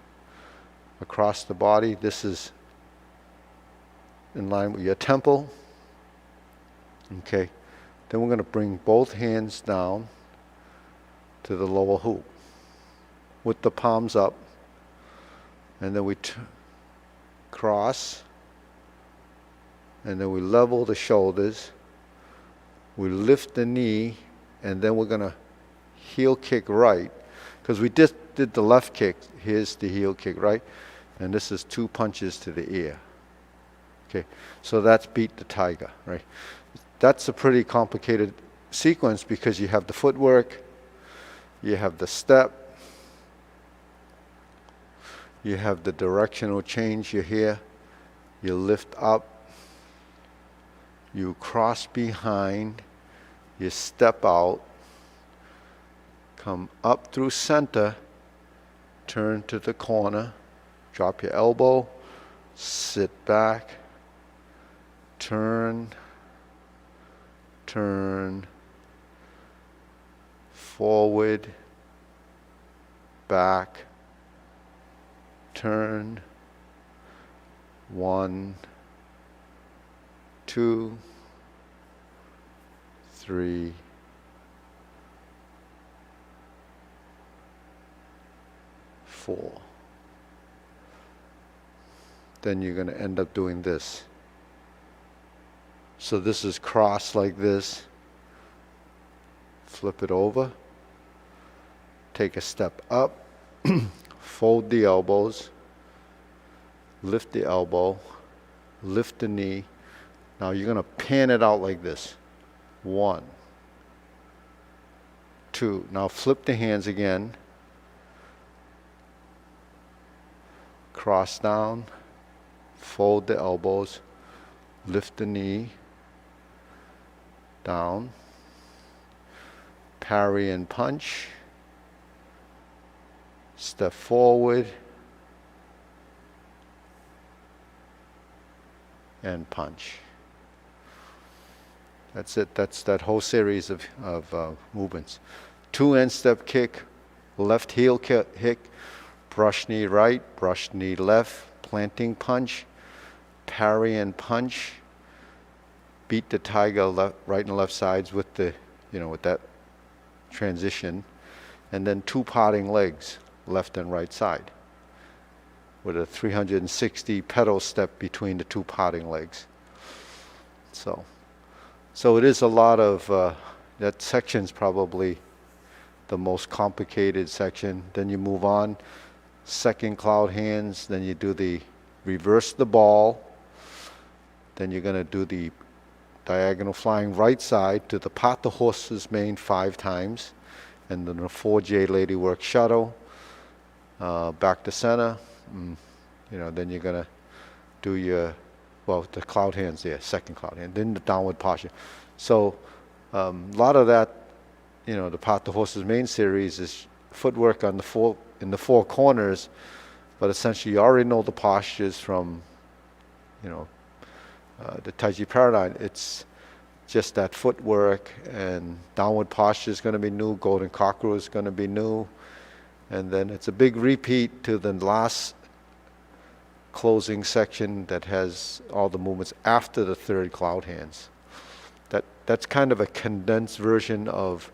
across the body. This is in line with your temple. Okay. Then we're going to bring both hands down to the lower hoop with the palms up, and then we cross, and then we level the shoulders, we lift the knee, and then we're going to heel kick right, because we just did the left kick. Here's the heel kick right, and this is 2 punches to the ear. Okay, so that's beat the tiger, right? That's a pretty complicated sequence because you have the footwork, you have the step, you have the directional change. You're here, you lift up, you cross behind, you step out, come up through center, turn to the corner, drop your elbow, sit back, turn, forward, back, turn, 1, 2, 3, 4. Then you're going to end up doing this. So this is cross like this. Flip it over. Take a step up. Fold the elbows. Lift the elbow. Lift the knee. Now you're going to pan it out like this. 1, 2. Now flip the hands again. Cross down. Fold the elbows. Lift the knee. Down. Parry and punch. Step forward. And punch. That's it. That's that whole series of movements. 2 end step kick, left heel kick, brush knee right, brush knee left, planting punch, parry and punch, beat the tiger right and left sides with the, with that transition, and then 2 parting legs, left and right side, with a 360 pedal step between the 2 parting legs. So it is a lot of, that section's probably the most complicated section. Then you move on, second cloud hands, then you do the reverse the ball, then you're going to do the diagonal flying right side to the pot the horse's mane 5 times, and then the 4J lady work shuttle, back to center, then you're going to do your, the cloud hands there, second cloud hand, then the downward posture. So a lot of that, the pot the horse's mane series is footwork on in the 4 corners, but essentially you already know the postures from, the Tai Chi Paradigm. It's just that footwork, and downward posture is going to be new, golden cockroach is going to be new, and then it's a big repeat to the last closing section that has all the movements after the 3rd cloud hands. That's kind of a condensed version of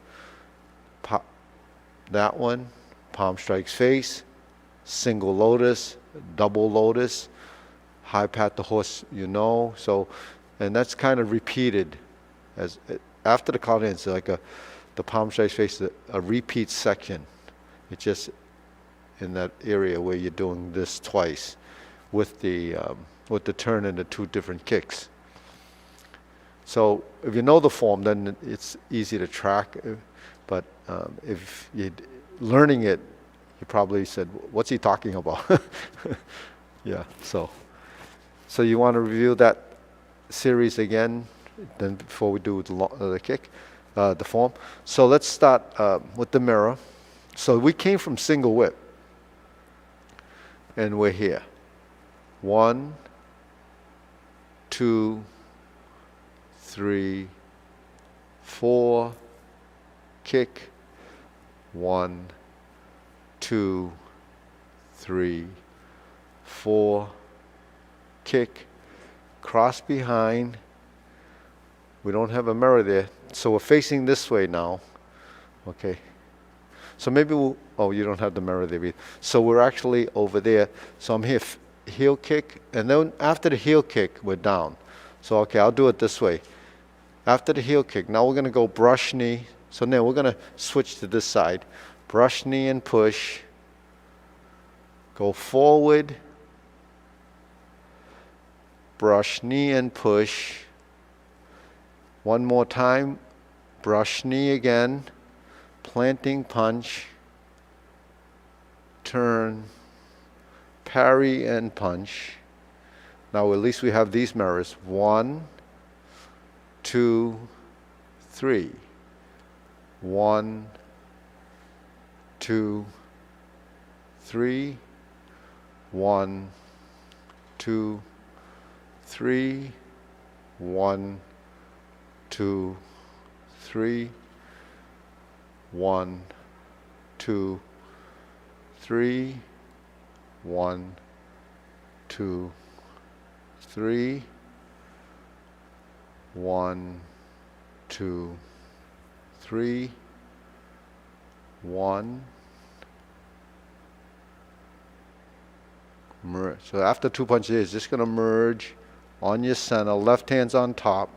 that one. Palm strikes face, single lotus, double lotus, high pat the horse, so, and that's kind of repeated as after the cloud hands, like the palm strikes face, a repeat section. It's just in that area where you're doing this twice with the turn and the 2 different kicks. So if you know the form, then it's easy to track. But if you're learning it, you probably said, "What's he talking about?" Yeah. So you want to review that series again, then before we do the kick, the form. So let's start with the mirror. So we came from single whip, and we're here. 1, 2, 3, 4, kick, 1, 2, 3, 4, kick, cross behind. We don't have a mirror there, so we're facing this way now. Okay. So maybe oh, you don't have the mirror there either. So we're actually over there. So I'm here, heel kick, and then after the heel kick, we're down. So okay, I'll do it this way. After the heel kick, now we're going to go brush knee. So now we're going to switch to this side. Brush knee and push. Go forward. Brush knee and push. One more time. Brush knee again. Planting punch. Turn. Parry and punch. Now at least we have these mirrors. 1, 2, 3. 1, 2, 3. 1, 2, 3. 1, 2, 3. 1, 2, 3. 1, 2, 3. 1, 2, 3. 1. Merge. So after 2 punches, it's just going to merge on your center. Left hand's on top.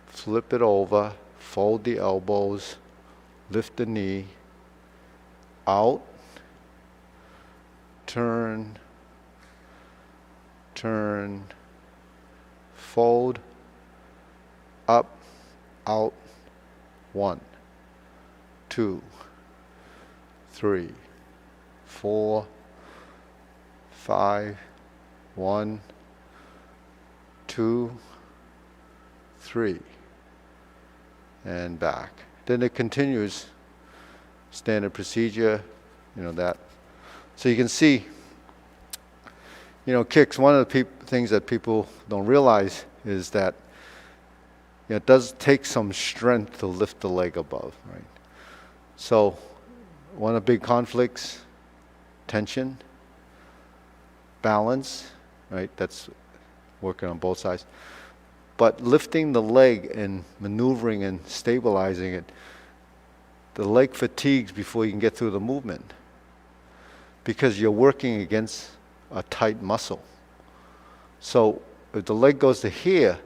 Flip it over. Fold the elbows. Lift the knee. Out. Turn. Turn. Fold. Up. Out. 1, 2, 3, 4, 5. 1, 2, 3. And back. Then it continues. Standard procedure, that. So you can see, kicks, one of the things that people don't realize is that it does take some strength to lift the leg above, right? So one of the big conflicts, tension, balance, right? That's working on both sides. But lifting the leg and maneuvering and stabilizing it, the leg fatigues before you can get through the movement because you're working against a tight muscle. So if the leg goes to here,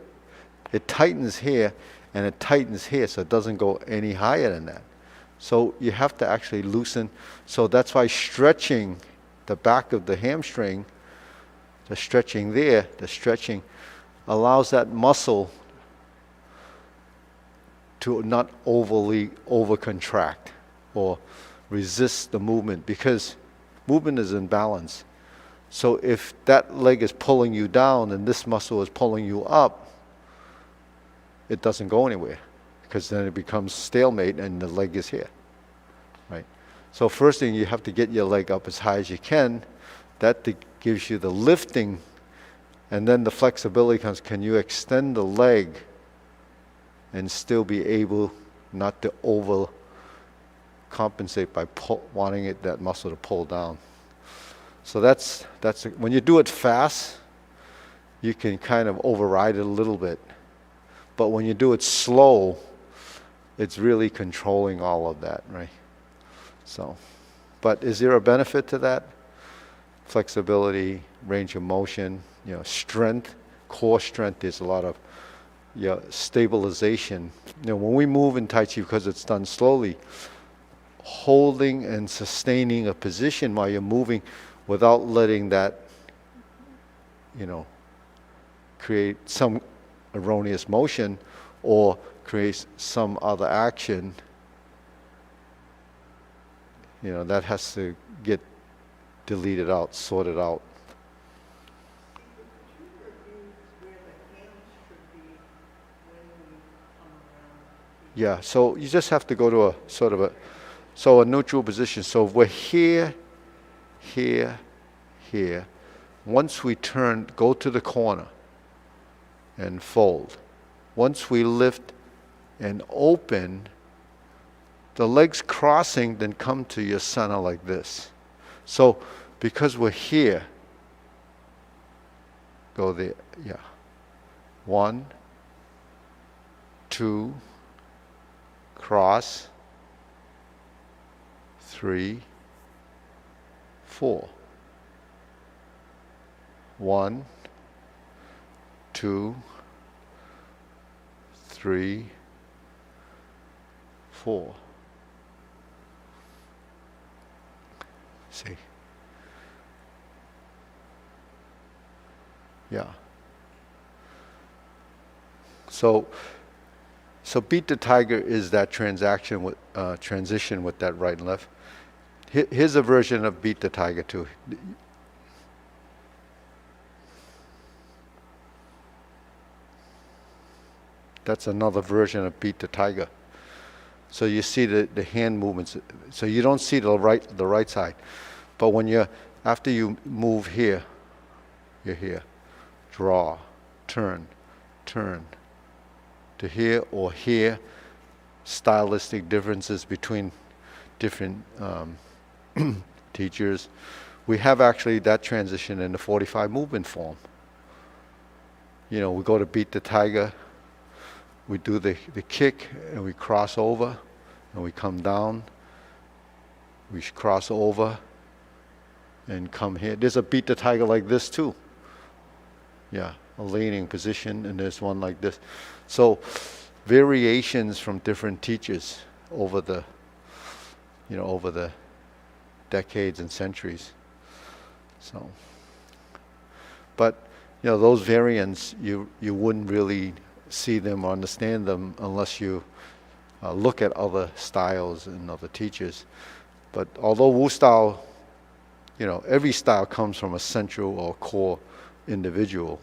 it tightens here and it tightens here, so it doesn't go any higher than that. So you have to actually loosen. So that's why stretching the back of the hamstring, the stretching there, the stretching allows that muscle to not overly overcontract or resist the movement, because movement is in balance. So if that leg is pulling you down and this muscle is pulling you up, it doesn't go anywhere, because then it becomes stalemate and the leg is here, right? So first thing, you have to get your leg up as high as you can. That gives you the lifting, and then the flexibility comes. Can you extend the leg and still be able not to overcompensate by wanting that muscle to pull down? So that's when you do it fast, you can kind of override it a little bit. But when you do it slow, it's really controlling all of that, right? So, but is there a benefit to that? Flexibility, range of motion, strength, core strength. There's a lot of stabilization. When we move in Tai Chi, because it's done slowly, holding and sustaining a position while you're moving without letting that, create some erroneous motion or create some other action, that has to get deleted out, sorted out. Yeah, so you just have to go to a sort of a neutral position. So if we're here, here, here, once we turn, go to the corner and fold. once we lift and open, the legs crossing then come to your center like this. So because we're here, go there, yeah. 1, 2, cross, 3, 4. 1, 2, 3, 4. See? Yeah. So beat the tiger is that transition with that right and left. Here's a version of beat the tiger too. That's another version of beat the tiger. So you see the hand movements. So you don't see the right side, but when after you move here, you're here. Draw, turn to here or here. Stylistic differences between different teachers. We have actually that transition in the 45 movement form. We go to beat the tiger. We do the kick and we cross over and we come down. We cross over and come here. There's a beat the tiger like this too. Yeah, a leaning position, and there's one like this. So variations from different teachers over the decades and centuries. So, but those variants you wouldn't really see them or understand them unless you look at other styles and other teachers. But although Wu style, every style comes from a central or core individual,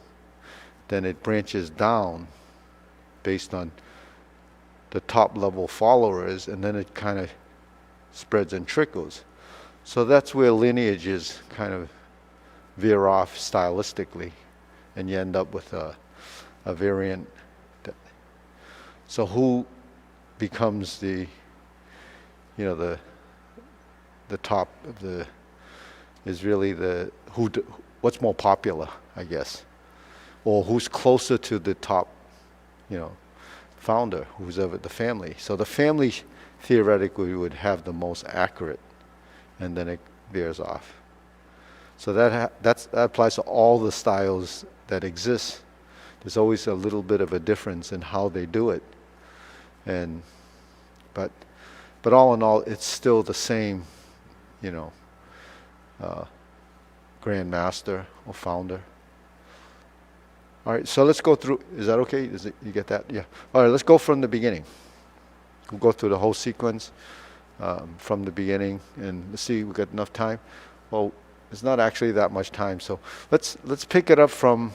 then it branches down based on the top level followers, and then it kind of spreads and trickles. So that's where lineages kind of veer off stylistically, and you end up with a variant. So who becomes the top of the is really what's more popular, I guess, or who's closer to the top, founder, who's of the family. So the family theoretically would have the most accurate, and then it veers off. So that applies to all the styles that exist. There's always a little bit of a difference in how they do it, but all in all, it's still the same, grandmaster or founder. All right, so let's go through. Is that okay? You get that? Yeah. All right, let's go from the beginning. We'll go through the whole sequence from the beginning, and let's see, we got enough time. Well, it's not actually that much time, so let's pick it up from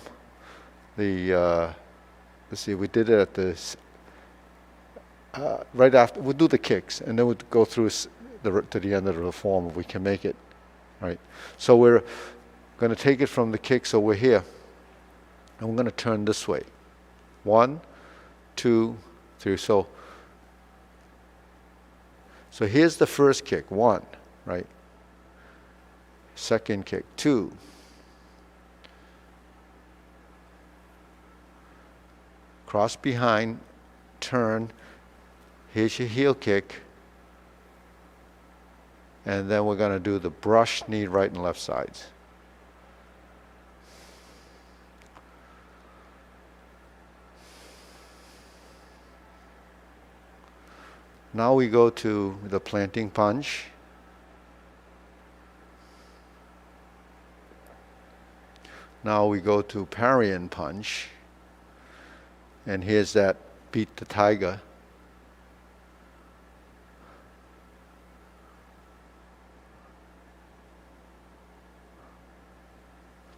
the. Let's see, we did it at this. Right after, we'll do the kicks, and then we'll go through to the end of the form if we can make it. All right. So we're going to take it from the kick. So we're here, and we're going to turn this way. 1, 2, 3. So here's the first kick. 1, right? Second kick. 2. Cross behind, turn. Here's your heel kick. And then we're going to do the brush knee right and left sides. Now we go to the planting punch. Now we go to parry punch. And here's that beat the tiger.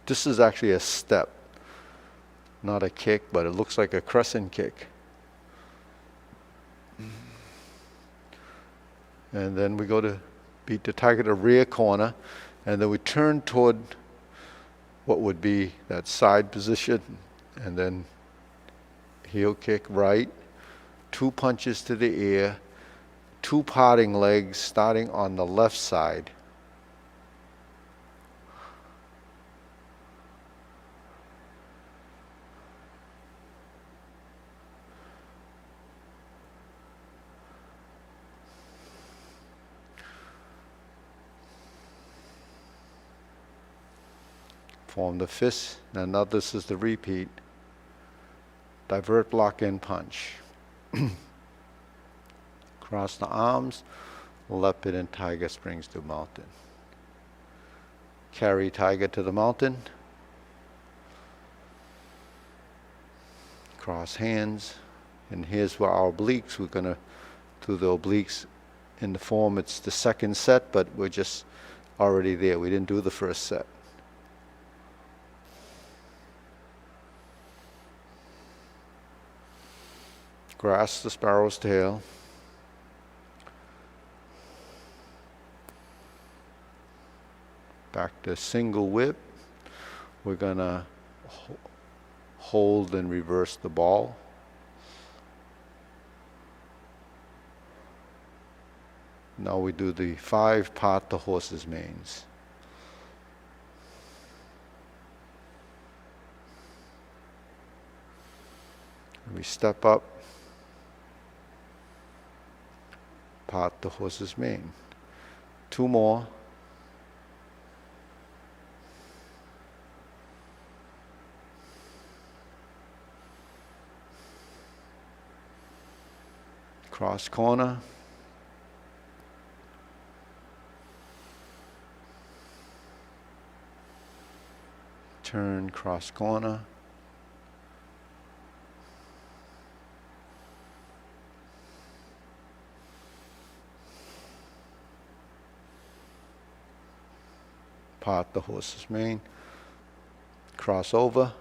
This is actually a step, not a kick, but it looks like a crescent kick. And then we go to beat the tiger to rear corner, and then we turn toward what would be that side position, and then heel kick right, 2 punches to the ear, 2 parting legs starting on the left side. Form the fist, and now this is the repeat. Divert, block, and punch. Cross the arms, leopard and tiger springs to mountain. Carry tiger to the mountain. Cross hands, and here's where our obliques, we're going to do the obliques in the form, it's the second set, but we're just already there. We didn't do the first set. Grasp the sparrow's tail. Back to single whip. We're going to hold and reverse the ball. Now we do the 5 part the horse's manes. We step up, part the horse's mane. 2 more. Cross corner. Turn, cross corner. Part the horse's mane. Cross over.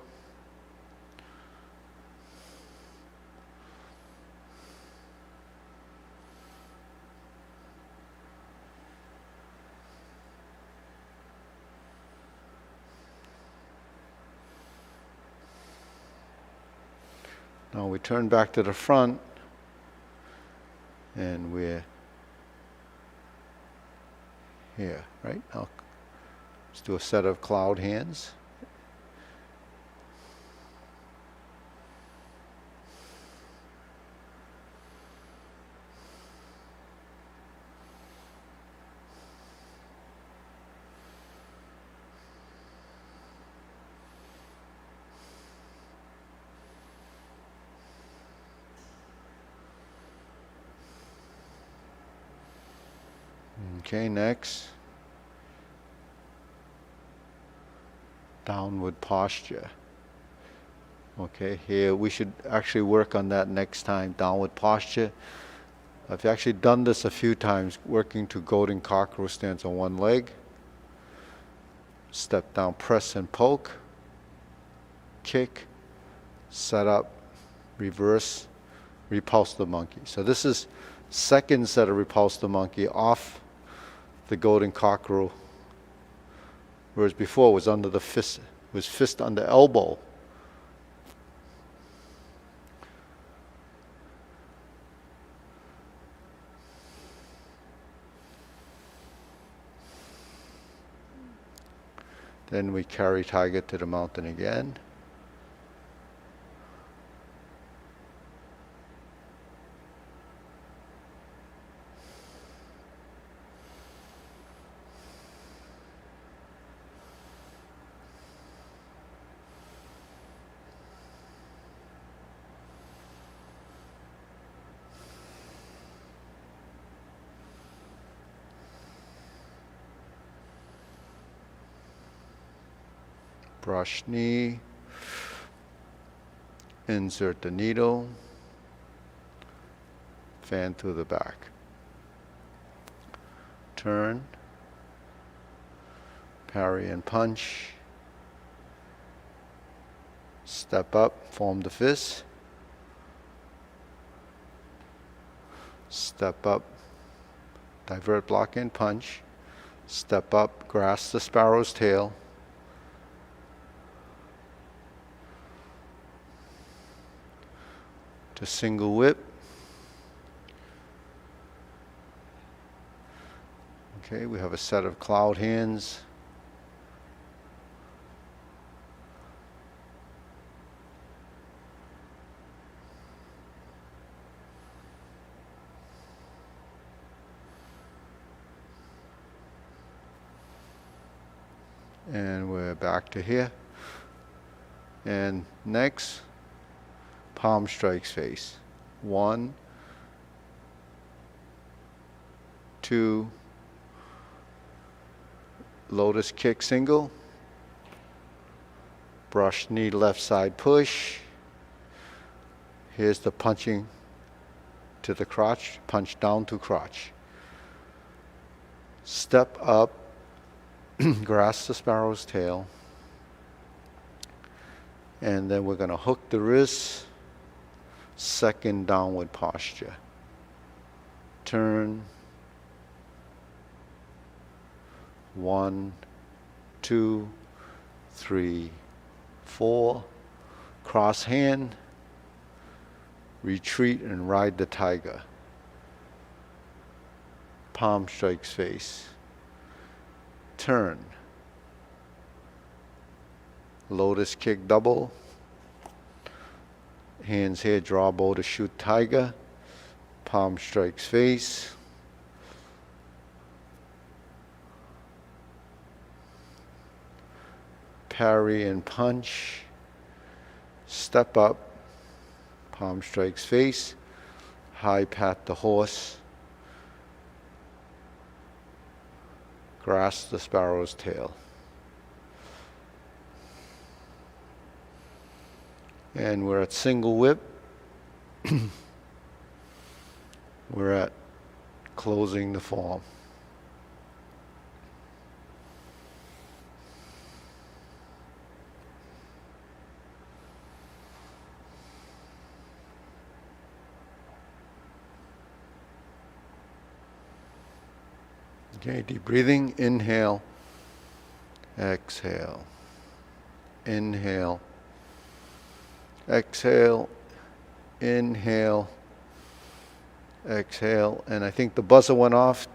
Now we turn back to the front, and we're here, right? Now let's do a set of cloud hands. Okay, next. Downward posture. Okay, here we should actually work on that next time. Downward posture. I've actually done this a few times, working to golden cockerel stance on one leg. Step down, press and poke. Kick, set up, reverse, repulse the monkey. So this is second set of repulse the monkey off the golden cockerel, whereas before it was under the fist, was fist under elbow. Then we carry tiger to the mountain again. Brush knee, insert the needle, fan to the back. Turn, parry and punch, step up, form the fist, step up, divert, block and punch, step up, grasp the sparrow's tail, to single whip. Okay, we have a set of cloud hands. And we're back to here. And next, palm strikes face. 1, 2, lotus kick single, brush knee left side push. Here's the punching to the crotch, punch down to crotch. Step up, grasp the sparrow's tail, and then we're going to hook the wrists, second downward posture. Turn. 1, 2, 3, 4. Cross hand. Retreat and ride the tiger. Palm strikes face. Turn. Lotus kick double. Hands here, draw bow to shoot tiger. Palm strikes face. Parry and punch. Step up. Palm strikes face. High pat the horse. Grasp the sparrow's tail. And we're at single whip. We're at closing the form. Okay, deep breathing. Inhale. Exhale. Inhale. Exhale. Inhale. Exhale. And I think the buzzer went off.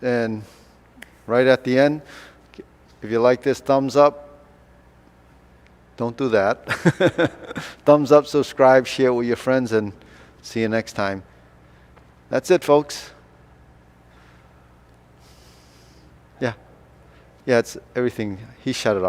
And right at the end, if you like this, thumbs up. Don't do that. Thumbs up, subscribe, share with your friends, and see you next time. That's it, folks. Yeah, it's everything. He shut it off.